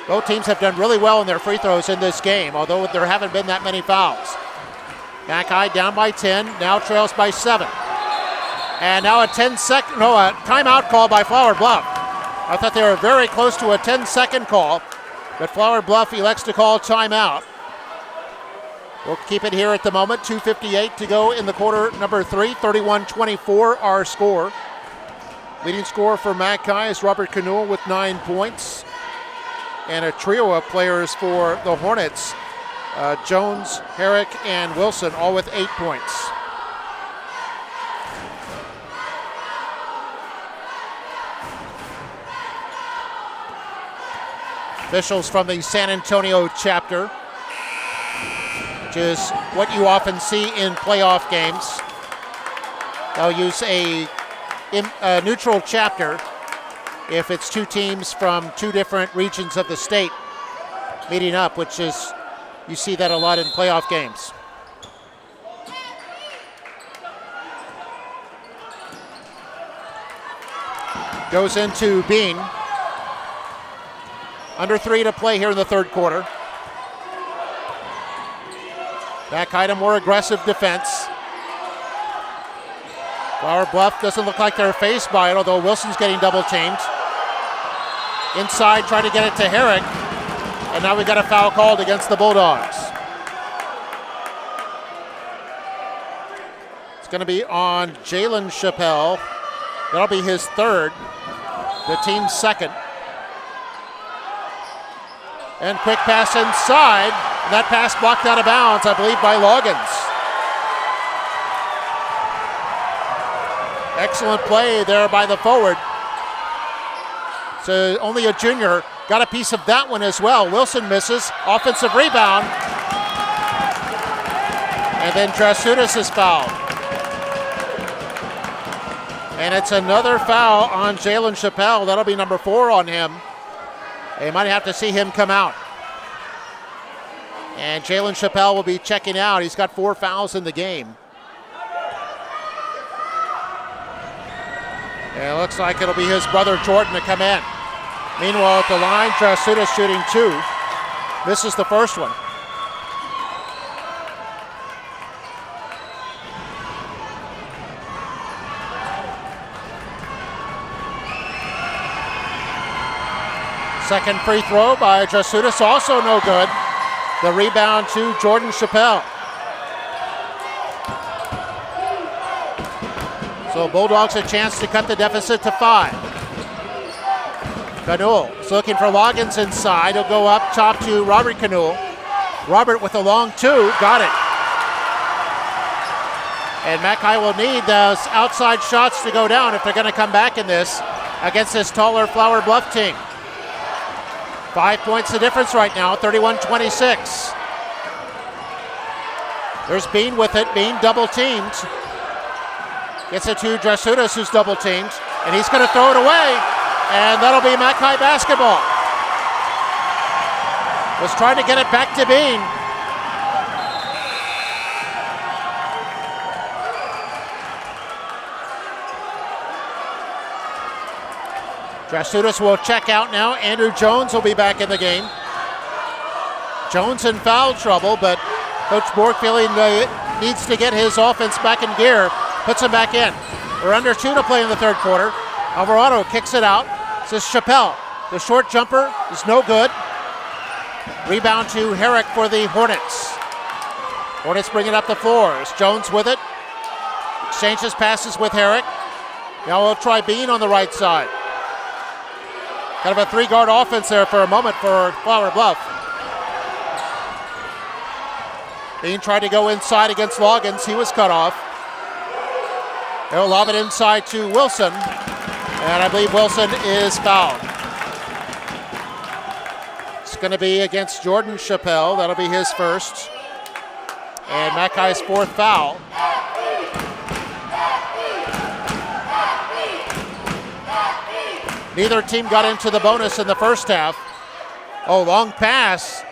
Both teams have done really well in their free throws in this game, although there haven't been that many fouls. Mackay down by 10, now trails by 7. And now a timeout call by Flower Bluff. I thought they were very close to a 10-second call, but Flower Bluff elects to call timeout. We'll keep it here at the moment. 2:58 to go in the quarter number 3. 31-24 our score. Leading scorer for Mackay is Robert Canule with 9 points. And a trio of players for the Hornets, Jones, Herrick, and Wilson, all with 8 points. Officials from the San Antonio chapter, which is what you often see in playoff games. They'll use a neutral chapter if it's 2 teams from 2 different regions of the state meeting up, which is, you see that a lot in playoff games. goes into Bean. Under 3 to play here in the third quarter. Back item, more aggressive defense. Flower Bluff doesn't look like they're faced by it, although Wilson's getting double teamed. Inside, trying to get it to Herrick. And now we got a foul called against the Bulldogs. It's going to be on Jalen Chappelle. That'll be his third, the team's second. And quick pass inside. And that pass blocked out of bounds, I believe, by Loggins. Excellent play there by the forward. So only a junior got a piece of that one as well. Wilson misses. Offensive rebound. And then Drasutis is fouled. And it's another foul on Jalen Chappelle. That'll be number 4 on him. They might have to see him come out. And Jalen Chappelle will be checking out. He's got 4 fouls in the game. And it looks like it'll be his brother Jordan to come in. Meanwhile, at the line, Drasutis shooting 2. Misses the first one. Second free throw by Drasutis, also no good. The rebound to Jordan Chappelle. So Bulldogs a chance to cut the deficit to 5. Canul is looking for Loggins inside. He'll go up, top to Robert Canul. Robert with a long 2, got it. And Mackay will need those outside shots to go down if they're going to come back in this against this taller Flower Bluff team. 5 points the difference right now, 31-26. There's Bean with it. Bean double teamed. Gets it to Drasutis, who's double teamed, and he's going to throw it away, and that'll be Mackay basketball. Was trying to get it back to Bean. Drasutis will check out now. Andrew Jones will be back in the game. Jones in foul trouble, but Coach Borg feeling needs to get his offense back in gear. Puts him back in. We're under 2 to play in the third quarter. Alvarado kicks it out. This is Chappelle. The short jumper is no good. Rebound to Herrick for the Hornets. Hornets bring it up the floor. It's Jones with it. Exchanges passes with Herrick. Now we'll try Bean on the right side. Kind of a 3-guard offense there for a moment for Flower Bluff. Bean tried to go inside against Loggins. He was cut off. They'll lob it inside to Wilson. And I believe Wilson is fouled. It's going to be against Jordan Chappelle. That'll be his first. And Mackay's 4th foul. Neither team got into the bonus in the first half. Oh, long pass.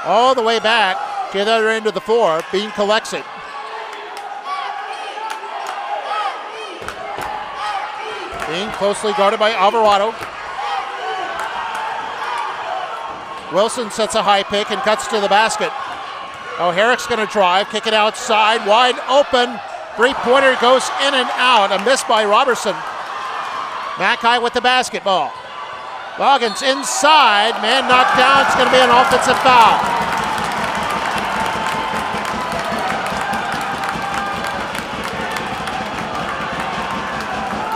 All the way back to the other end of the floor. Bean collects it. Being closely guarded by Alvarado. Wilson sets a high pick and cuts to the basket. Oh, Herrick's going to drive, kick it outside, wide open. 3-pointer goes in and out. A miss by Robertson. Mackay with the basketball. Loggins inside, man knocked down. It's going to be an offensive foul.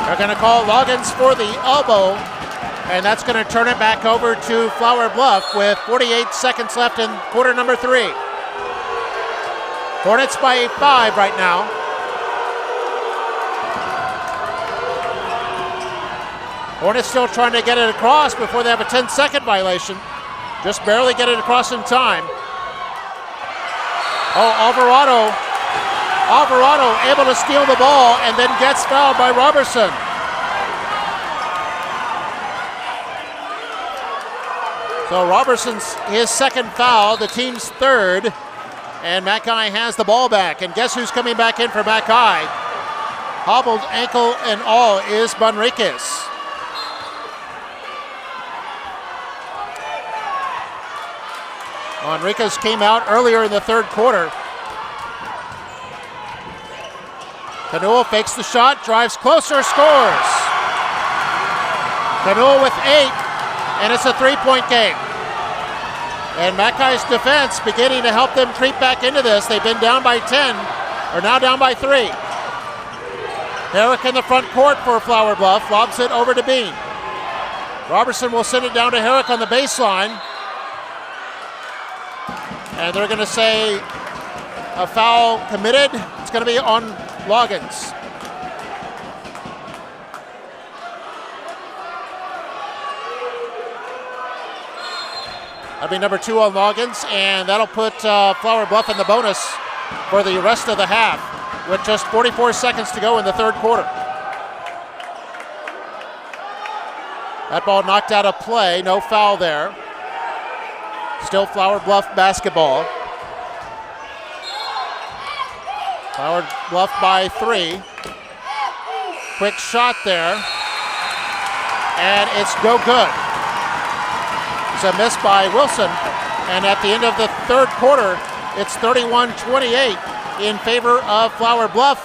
They're going to call Loggins for the elbow, and that's going to turn it back over to Flower Bluff with 48 seconds left in quarter number 3. Hornets by 5 right now. Hornets still trying to get it across before they have a 10-second violation. Just barely get it across in time. Oh, Alvarado able to steal the ball and then gets fouled by Robertson. So Robertson's his second foul, the team's third, and Mackay has the ball back. And guess who's coming back in for Mackay? Hobbled ankle and all is Manriquez. Manriquez came out earlier in the third quarter. Canul fakes the shot, drives closer, scores. Canul with 8, and it's a 3-point game. And Mackay's defense beginning to help them creep back into this. They've been down by 10, are now down by 3. Herrick in the front court for Flower Bluff, lobs it over to Bean. Robertson will send it down to Herrick on the baseline. And they're going to say a foul committed. It's going to be on Loggins. That'll be number 2 on Loggins, and that'll put Flower Bluff in the bonus for the rest of the half with just 44 seconds to go in the third quarter. That ball knocked out of play, no foul there. Still Flower Bluff basketball. Flower Bluff by 3. Quick shot there, and it's no good. It's a miss by Wilson, and at the end of the third quarter, it's 31-28 in favor of Flower Bluff.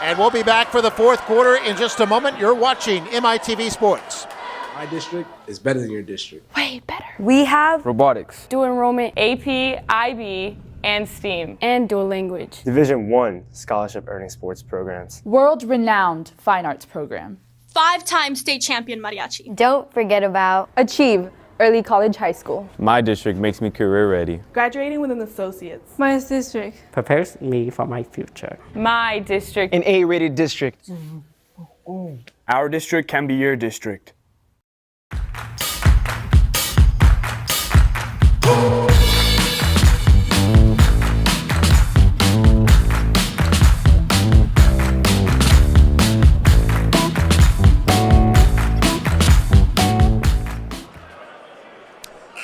And we'll be back for the fourth quarter in just a moment. You're watching MITV Sports. My district is better than your district. Way better. We have Robotics, dual enrollment, AP, IB, and STEAM. and dual language. Division I scholarship earning sports programs. World-renowned fine arts program. 5-time state champion mariachi. Don't forget about Achieve Early College High School. My district makes me career ready. Graduating with an associate's. My district prepares me for my future. My district. An A-rated district. Our district can be your district.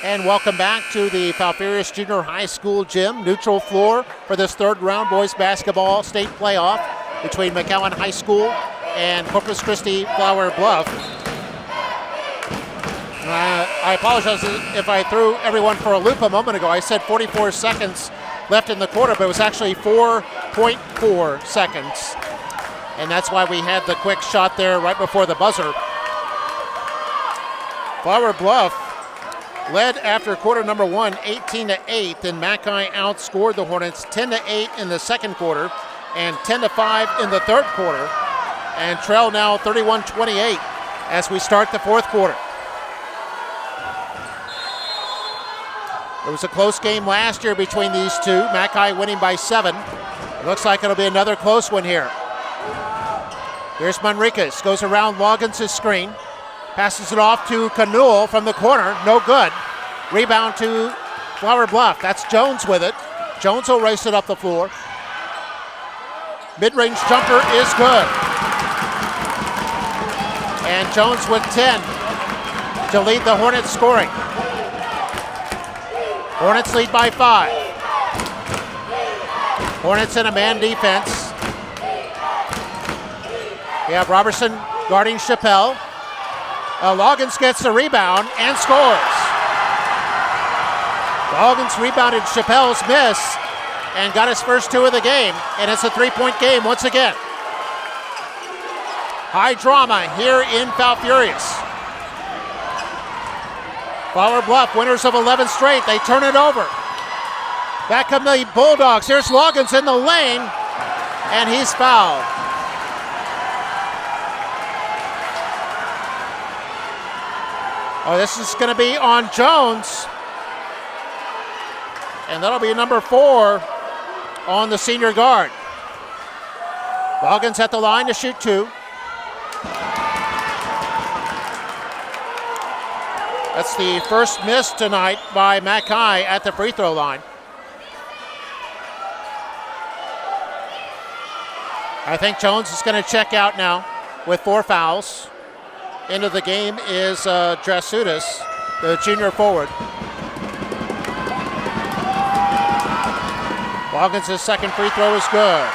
And welcome back to the Falfurrias Junior High School gym. Neutral floor for this third round boys basketball state playoff between McAllen High School and Corpus Christi Flower Bluff. I apologize if I threw everyone for a loop a moment ago. I said 44 seconds left in the quarter, but it was actually 4.4 seconds. And that's why we had the quick shot there right before the buzzer. Flower Bluff led after quarter number 1, 18-8, and Mackay outscored the Hornets 10-8 in the second quarter and 10-5 in the third quarter, and trail now 31-28 as we start the fourth quarter. It was a close game last year between these two, Mackay winning by 7. It looks like it'll be another close one here. Here's Manriquez, goes around Loggins' screen. Passes it off to Canul from the corner, no good. Rebound to Flower Bluff, that's Jones with it. Jones will race it up the floor. Mid-range jumper is good. And Jones with 10 to lead the Hornets scoring. Hornets lead by 5. Hornets in a man defense. We have Robertson guarding Chappelle. Loggins gets the rebound and scores. Loggins rebounded Chappelle's miss and got his first 2 of the game, and it's a 3-point game once again. High drama here in Falfurrias. Flower Bluff, winners of 11 straight, they turn it over. Back come the Bulldogs. Here's Loggins in the lane, and he's fouled. Oh, this is going to be on Jones. And that'll be number 4 on the senior guard. Loggins at the line to shoot 2. That's the first miss tonight by Mackay at the free throw line. I think Jones is going to check out now with 4 fouls. Into the game is Drasutis, the junior forward. Loggins' second free throw is good.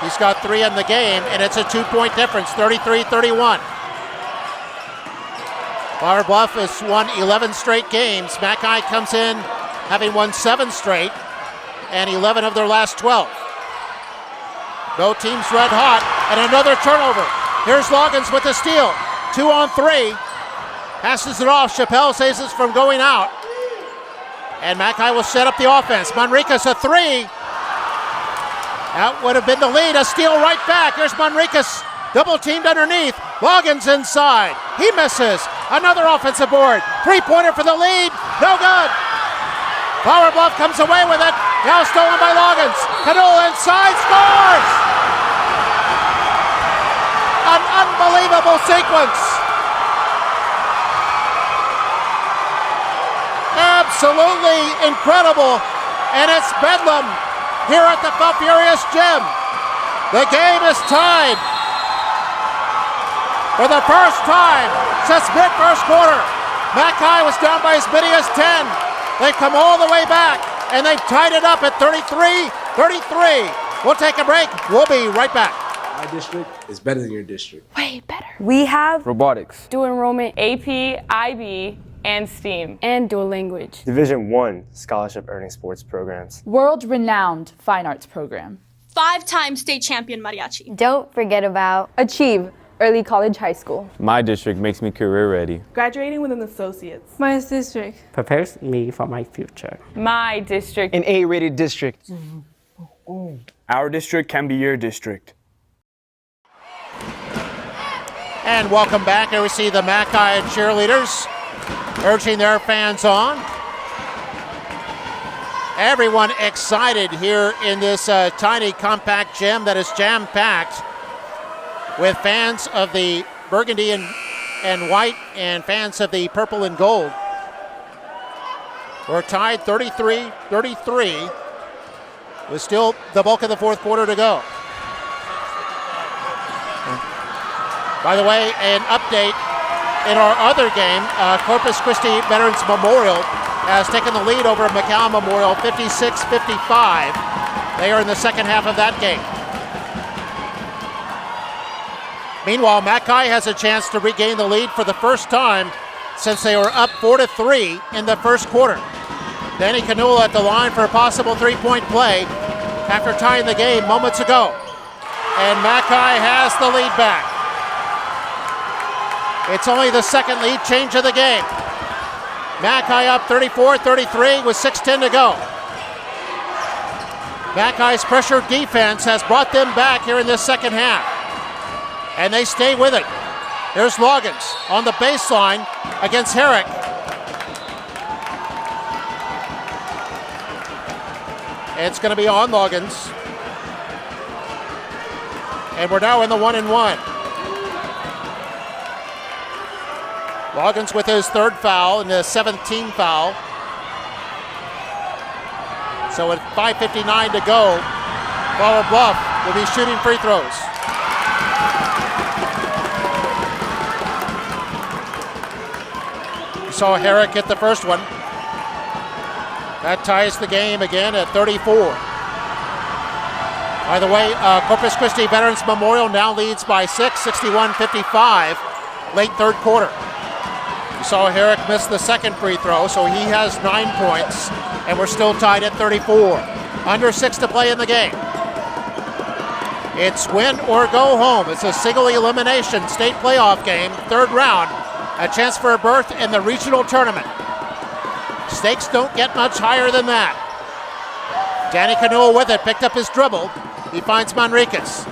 He's got 3 in the game, and it's a 2-point difference, 33-31. Flower Bluff has won 11 straight games. McAllen comes in having won 7 straight and 11 of their last 12. Both teams red hot, and another turnover. Here's Loggins with the steal. 2 on 3. Passes it off. Chappelle saves it from going out. And McAllen will set up the offense. Manriquez a 3. That would have been the lead. A steal right back. Here's Manriquez. Double teamed underneath. Loggins inside. He misses. Another offensive board. 3-pointer for the lead. No good. Flower Bluff comes away with it. Now stolen by Loggins. Canola inside. Scores! An unbelievable sequence. Absolutely incredible. And it's bedlam here at the Falfurrias Gym. The game is tied for the first time since mid-first quarter. McAllen was down by as many as 10. They've come all the way back, and they've tied it up at 33-33. We'll take a break. We'll be right back. My district is better than your district. Way better. We have Robotics, dual enrollment, AP, IB, and STEAM. And dual language. Division I scholarship earning sports programs. World-renowned fine arts program. 5-time state champion mariachi. Don't forget about Achieve Early College High School. my district makes me career ready. Graduating with an associate's. my district. Prepares me for my future. My district. An A-rated district. Our district can be your district. And welcome back. Here we see the McAllen cheerleaders urging their fans on. Everyone excited here in this tiny compact gym that is jam-packed with fans of the burgundy and white and fans of the purple and gold. We're tied 33-33 with still the bulk of the fourth quarter to go. By the way, an update in our other game, Corpus Christi Veterans Memorial has taken the lead over McAllen Memorial 56-55. They are in the second half of that game. Meanwhile, McAllen has a chance to regain the lead for the first time since they were up 4-3 in the first quarter. Danny Canula at the line for a possible 3-point play after tying the game moments ago. And McAllen has the lead back. It's only the second lead change of the game. McAllen up 34-33 with 6:10 to go. McAllen's pressure defense has brought them back here in this second half. And they stay with it. Here's Loggins on the baseline against Herrick. It's going to be on Loggins. And we're now in the 1-and-1. Loggins with his third foul and his 17th foul. So with 5:59 to go, Flower Bluff will be shooting free throws. You saw Herrick hit the first one. That ties the game again at 34. By the way, Corpus Christi Veterans Memorial now leads by 6, 61-55, late third quarter. You saw Herrick miss the second free throw, so he has 9 points, and we're still tied at 34. Under 6 to play in the game. It's win or go home. It's a single elimination state playoff game, third round, a chance for a berth in the regional tournament. Stakes don't get much higher than that. Danny Canula with it, picked up his dribble. He finds Manriquez.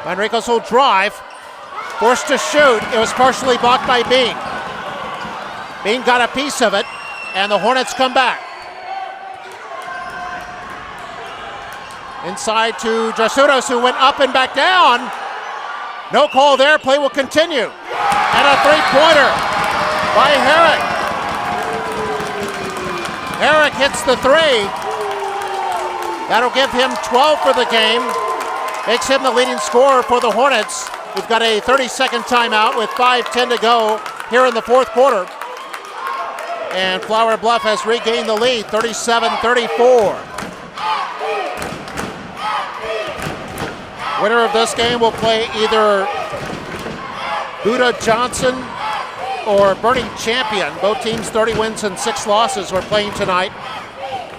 Manriquez will drive. Forced to shoot. It was partially blocked by Bean. Bean got a piece of it, and the Hornets come back. Inside to Drasudos, who went up and back down. No call there. Play will continue. And a three-pointer by Herrick. Herrick hits the three. That'll give him 12 for the game. Makes him the leading scorer for the Hornets. We've got a 30-second timeout with 5:10 to go here in the fourth quarter. And Flower Bluff has regained the lead, 37-34. Winner of this game will play either Buda Johnson or Bernie Champion. Both teams 30 wins and 6 losses are playing tonight.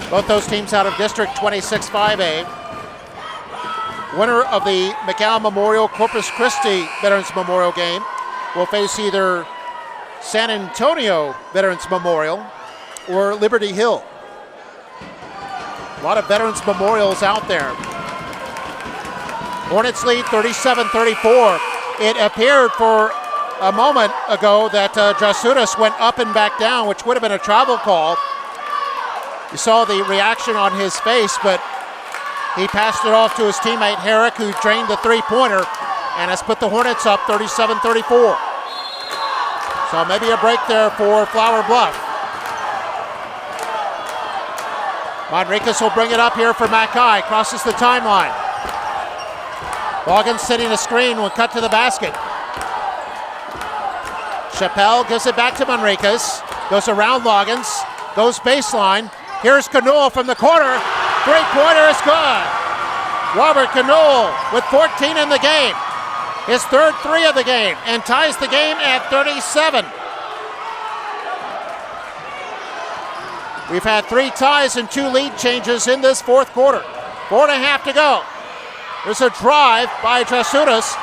Both those teams out of District 26-5A. Winner of the McAllen Memorial Corpus Christi Veterans Memorial game will face either San Antonio Veterans Memorial or Liberty Hill. A lot of Veterans Memorials out there. Hornets lead 37-34. It appeared for a moment ago that Drasutis went up and back down, which would have been a travel call. You saw the reaction on his face, but he passed it off to his teammate Herrick, who drained the three-pointer and has put the Hornets up 37-34. So maybe a break there for Flower Bluff. Manriquez will bring it up here for Mackay, crosses the timeline. Loggins setting a screen will cut to the basket. Chappelle gives it back to Manriquez, goes around Loggins, goes baseline. Here's Canul from the corner. Three-pointer is good. Robert Canul with 14 in the game. His third 3 of the game and ties the game at 37. We've had 3 ties and 2 lead changes in this fourth quarter. 4.5 to go. There's a drive by Drasutis.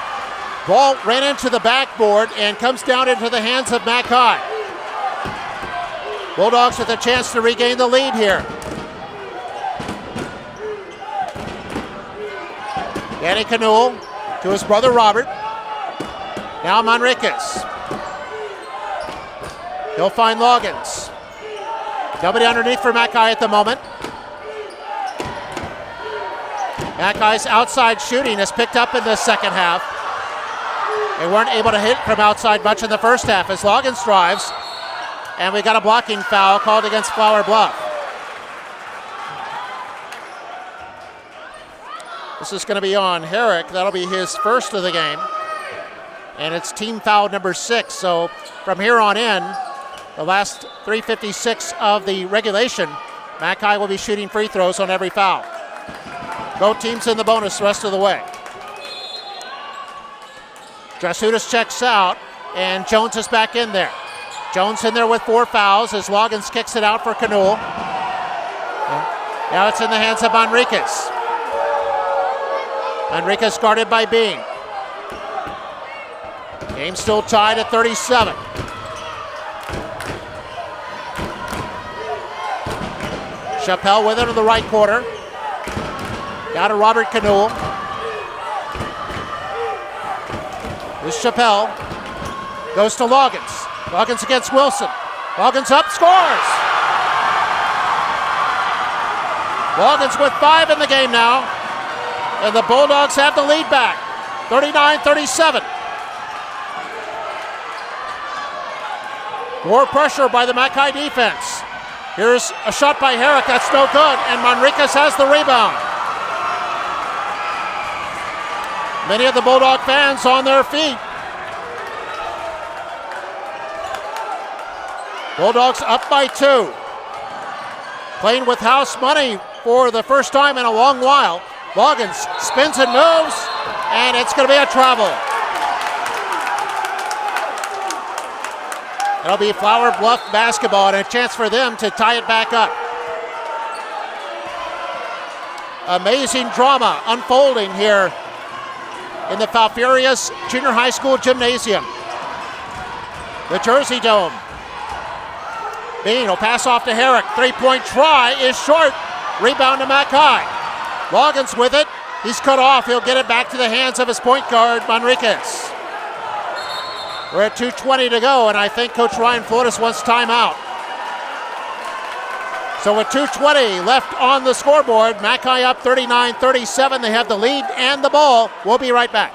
Ball ran into the backboard and comes down into the hands of Mackay. Bulldogs with a chance to regain the lead here. Danny Canul to his brother Robert. Now Manriquez. He'll find Loggins. Nobody underneath for Mackay at the moment. Mackay's outside shooting is picked up in the second half. They weren't able to hit from outside much in the first half as Loggins drives. And we got a blocking foul called against Flower Bluff. This is going to be on Herrick. That'll be his first of the game. And it's team foul number 6. So from here on in, the last 3:56 of the regulation, Mackay will be shooting free throws on every foul. Both teams in the bonus the rest of the way. Drasutis checks out, and Jones is back in there. Jones in there with 4 fouls as Loggins kicks it out for Canul. Now it's in the hands of Manriquez. Manriquez guarded by Bean. Game still tied at 37. Chappelle with it in the right corner. Down to Robert Canul. This Chappelle goes to Loggins. Loggins against Wilson. Loggins up, scores! Loggins with 5 in the game now. And the Bulldogs have the lead back. 39-37. More pressure by the Mackay defense. Here's a shot by Herrick, that's no good, and Manriquez has the rebound. Many of the Bulldog fans on their feet. Bulldogs up by 2. Playing with house money for the first time in a long while. Loggins spins and moves, and it's going to be a travel. It'll be Flower Bluff basketball and a chance for them to tie it back up. Amazing drama unfolding here in the Falfurrias Junior High School Gymnasium. The Jersey Dome. Bean will pass off to Herrick. 3-point try is short. Rebound to Mackay. Loggins with it. He's cut off. He'll get it back to the hands of his point guard, Manriquez. We're at 2:20 to go, and I think Coach Ryan Flores wants timeout. So with 2:20 left on the scoreboard, Mackay up 39-37. They have the lead and the ball. We'll be right back.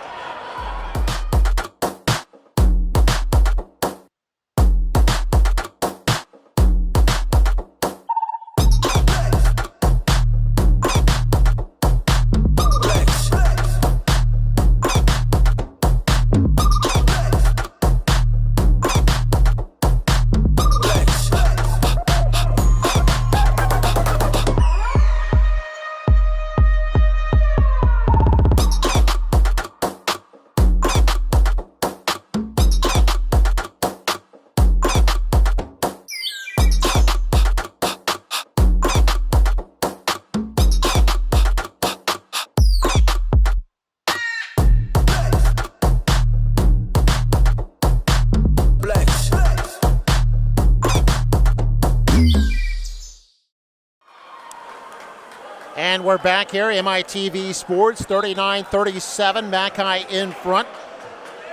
And we're back here, MITV Sports, 39-37, Mackay in front.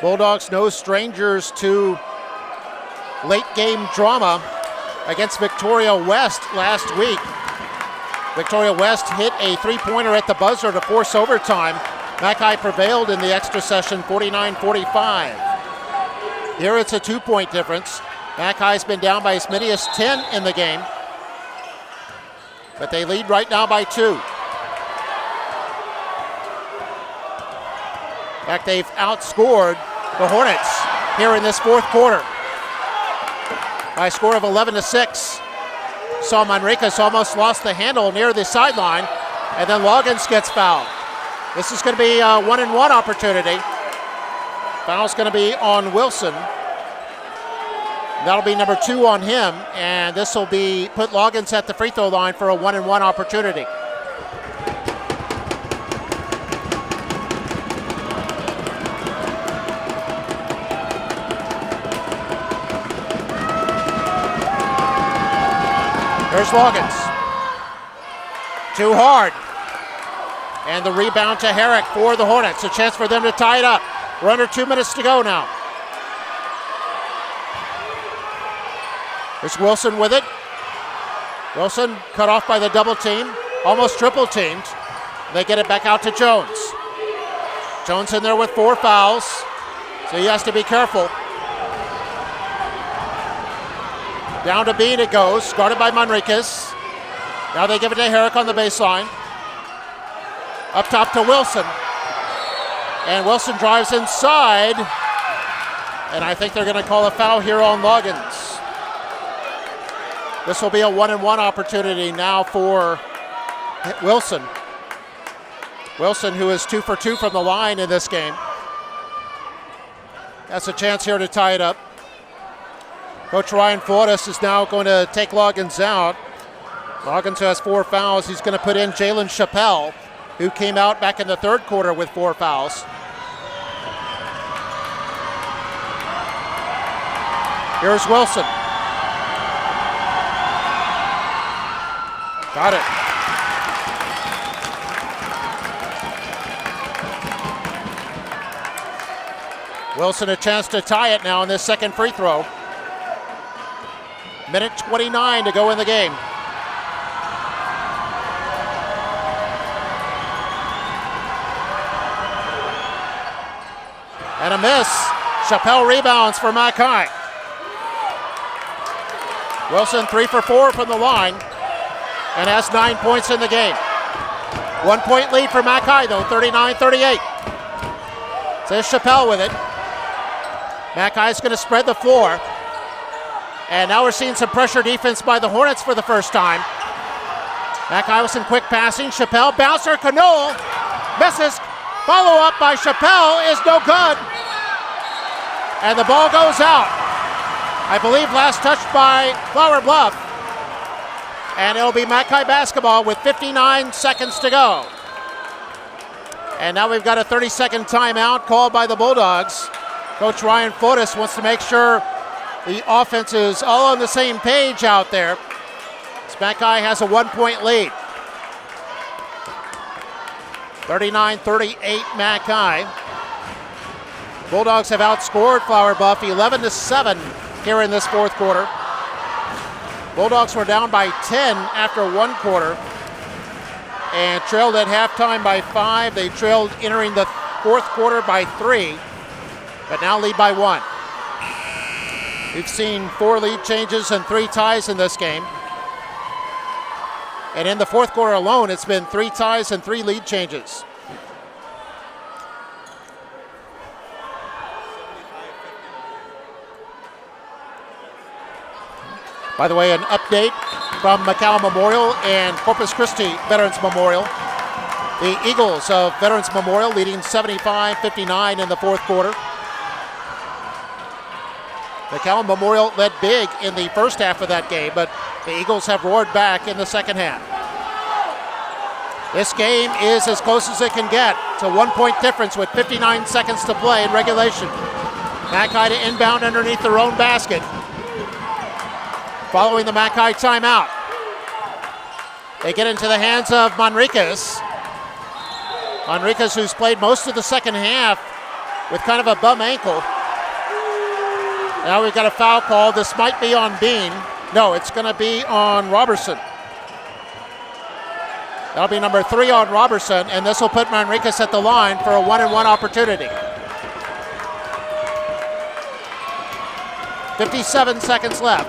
Bulldogs no strangers to late game drama against Victoria West last week. Victoria West hit a three-pointer at the buzzer to force overtime. Mackay prevailed in the extra session, 49-45. Here it's a 2-point difference. Mackay's been down by as many as 10 in the game, but they lead right now by 2. In fact, they've outscored the Hornets here in this fourth quarter by a score of 11-6. Saw Manriquez almost lost the handle near the sideline, and then Loggins gets fouled. This is going to be a 1-and-1 opportunity. Foul's going to be on Wilson. That'll be number 2 on him, and this will be put Loggins at the free throw line for a 1-and-1 opportunity. There's Loggins. Too hard. And the rebound to Herrick for the Hornets. A chance for them to tie it up. We're under 2 minutes to go now. There's Wilson with it. Wilson cut off by the double team. Almost triple teamed. They get it back out to Jones. Jones in there with 4 fouls. So he has to be careful. Down to Bean it goes, guarded by Manriquez. Now they give it to Herrick on the baseline. Up top to Wilson. And Wilson drives inside. And I think they're going to call a foul here on Loggins. This will be a 1-and-1 opportunity now for Wilson. Wilson, who is 2 for 2 from the line in this game. That's a chance here to tie it up. Coach Ryan Flores is now going to take Loggins out. Loggins has 4 fouls. He's going to put in Jalen Chappelle, who came out back in the third quarter with 4 fouls. Here's Wilson. Got it. Wilson a chance to tie it now in this second free throw. Minute 29 to go in the game. And a miss. Chappelle rebounds for Mackay. Wilson 3 for 4 from the line and has 9 points in the game. 1 point lead for Mackay though, 39-38. There's Chappelle with it. Mackay's going to spread the floor. And now we're seeing some pressure defense by the Hornets for the first time. Mackay with some quick passing. Chappelle, bouncer, Canole, misses. Follow up by Chappelle is no good. And the ball goes out. I believe last touched by Flower Bluff. And it'll be Mackay basketball with 59 seconds to go. And now we've got a 30-second timeout called by the Bulldogs. Coach Ryan Flores wants to make sure the offense is all on the same page out there. Mackay has a 1 point lead. 39-38 Mackay. Bulldogs have outscored Flower Bluff 11-7 here in this fourth quarter. Bulldogs were down by 10 after 1 quarter and trailed at halftime by 5. They trailed entering the fourth quarter by 3, but now lead by 1. We've seen 4 lead changes and 3 ties in this game. And in the fourth quarter alone, it's been 3 ties and 3 lead changes. By the way, an update from McAllen Memorial and Corpus Christi Veterans Memorial. The Eagles of Veterans Memorial leading 75-59 in the fourth quarter. McAllen Memorial led big in the first half of that game, but the Eagles have roared back in the second half. This game is as close as it can get. It's a 1 point difference with 59 seconds to play in regulation. Mackay to inbound underneath their own basket. Following the Mackay timeout. They get into the hands of Manriquez. Manriquez, who's played most of the second half with kind of a bum ankle. Now we've got a foul call. This might be on Bean. No, it's going to be on Robertson. That'll be number 3 on Robertson, and this will put Manriquez at the line for a 1-and-1 opportunity. 57 seconds left.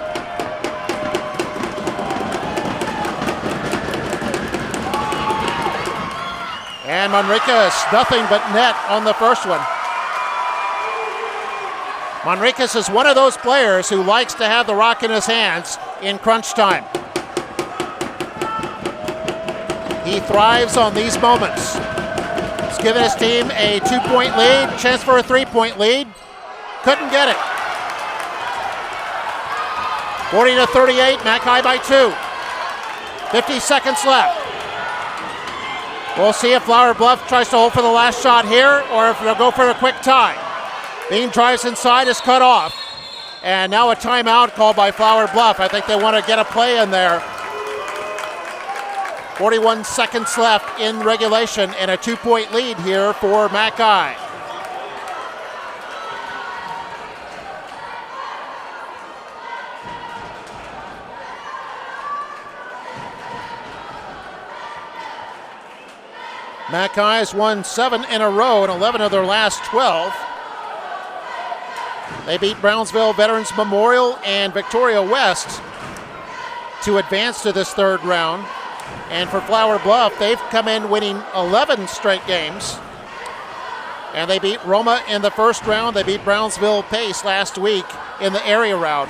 And Manriquez, nothing but net on the first one. Manriquez is one of those players who likes to have the rock in his hands in crunch time. He thrives on these moments. He's given his team a 2-point lead, chance for a 3-point lead. Couldn't get it. 40-38, Mackay by 2. 50 seconds left. We'll see if Flower Bluff tries to hold for the last shot here or if they'll go for a quick tie. Bean drives inside, is cut off. And now a timeout called by Flower Bluff. I think they want to get a play in there. 41 seconds left in regulation and a 2-point lead here for Mackay. Mackay has won 7 in a row and 11 of their last 12. They beat Brownsville Veterans Memorial and Victoria West to advance to this third round. And for Flower Bluff, they've come in winning 11 straight games. And they beat Roma in the first round. They beat Brownsville Pace last week in the area round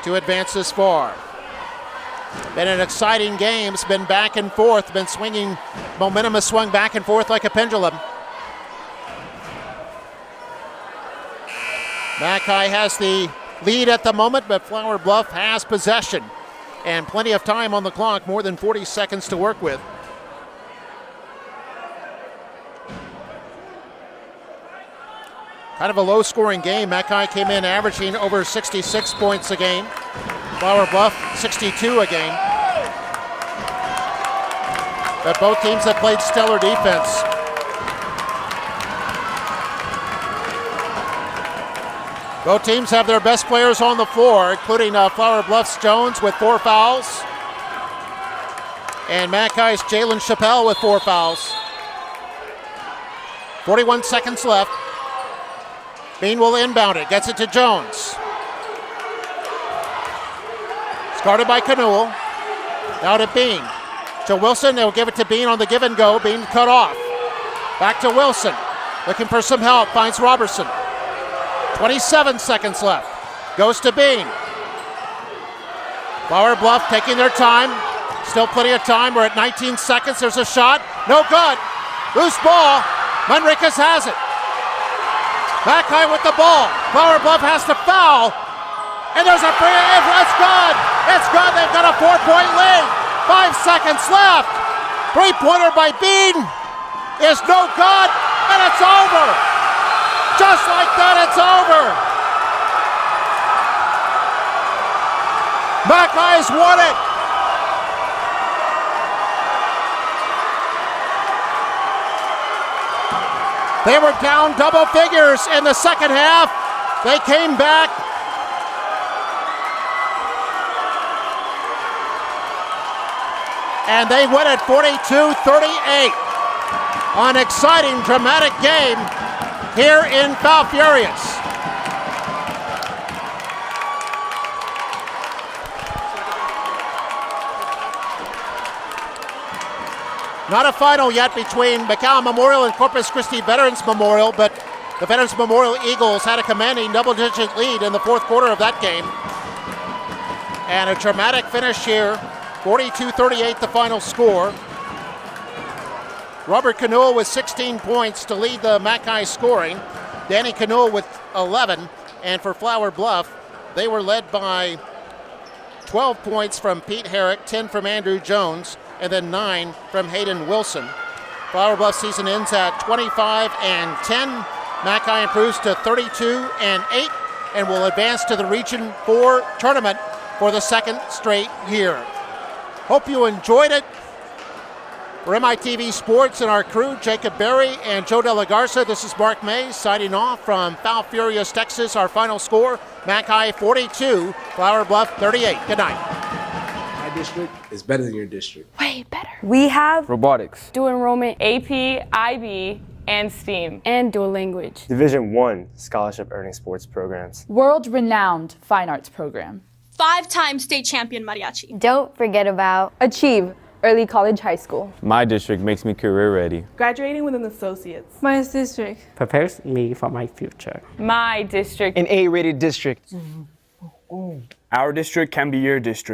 to advance this far. Been an exciting game. It's been back and forth, been swinging. Momentum has swung back and forth like a pendulum. Mackay has the lead at the moment, but Flower Bluff has possession and plenty of time on the clock, more than 40 seconds to work with. Kind of a low-scoring game. Mackay came in averaging over 66 points a game. Flower Bluff, 62 a game. But both teams have played stellar defense. Both teams have their best players on the floor, including Flower Bluff's Jones with 4 fouls. And Mackay's Jalen Chappelle with 4 fouls. 41 seconds left. Bean will inbound it, gets it to Jones. It's guarded by Canoel. Now to Bean. To Wilson, they'll give it to Bean on the give and go. Bean cut off. Back to Wilson. Looking for some help, finds Robertson. 27 seconds left. Goes to Bean. Flower Bluff taking their time. Still plenty of time. We're at 19 seconds. There's a shot. No good. Loose ball. Manriquez has it. Mackay with the ball. Flower Bluff has to foul. And there's a free. It's good. It's good. They've got a 4-point lead. 5 seconds left. 3-pointer by Bean is no good. And it's over. Just like that, it's over. Mackay's won it. They were down double figures in the second half. They came back. And they win it 42-38. An exciting, dramatic game here in Falfurrias. Not a final yet between McAllen Memorial and Corpus Christi Veterans Memorial, but the Veterans Memorial Eagles had a commanding double-digit lead in the fourth quarter of that game. And a dramatic finish here, 42-38 the final score. Robert Canoel with 16 points to lead the Mackay scoring. Danny Canoel with 11. And for Flower Bluff, they were led by 12 points from Pete Herrick, 10 from Andrew Jones, and then 9 from Hayden Wilson. Flower Bluff season ends at 25-10. Mackay improves to 32-8 and will advance to the Region 4 tournament for the second straight year. Hope you enjoyed it. For MITV Sports and our crew, Jacob Berry and Joe De La Garza, this is Mark May signing off from Foul Furious, Texas. Our final score, Mac High 42, Flower Bluff 38. Good night. My district is better than your district. Way better. We have Robotics. dual enrollment AP, IB, and STEAM. and dual language. Division I scholarship earning sports programs. World-renowned fine arts program. 5-time state champion mariachi. Don't forget about Achieve early college high school. My district makes me career ready. Graduating with an associate's. My district. Prepares me for my future. My district. An A-rated district. Our district can be your district.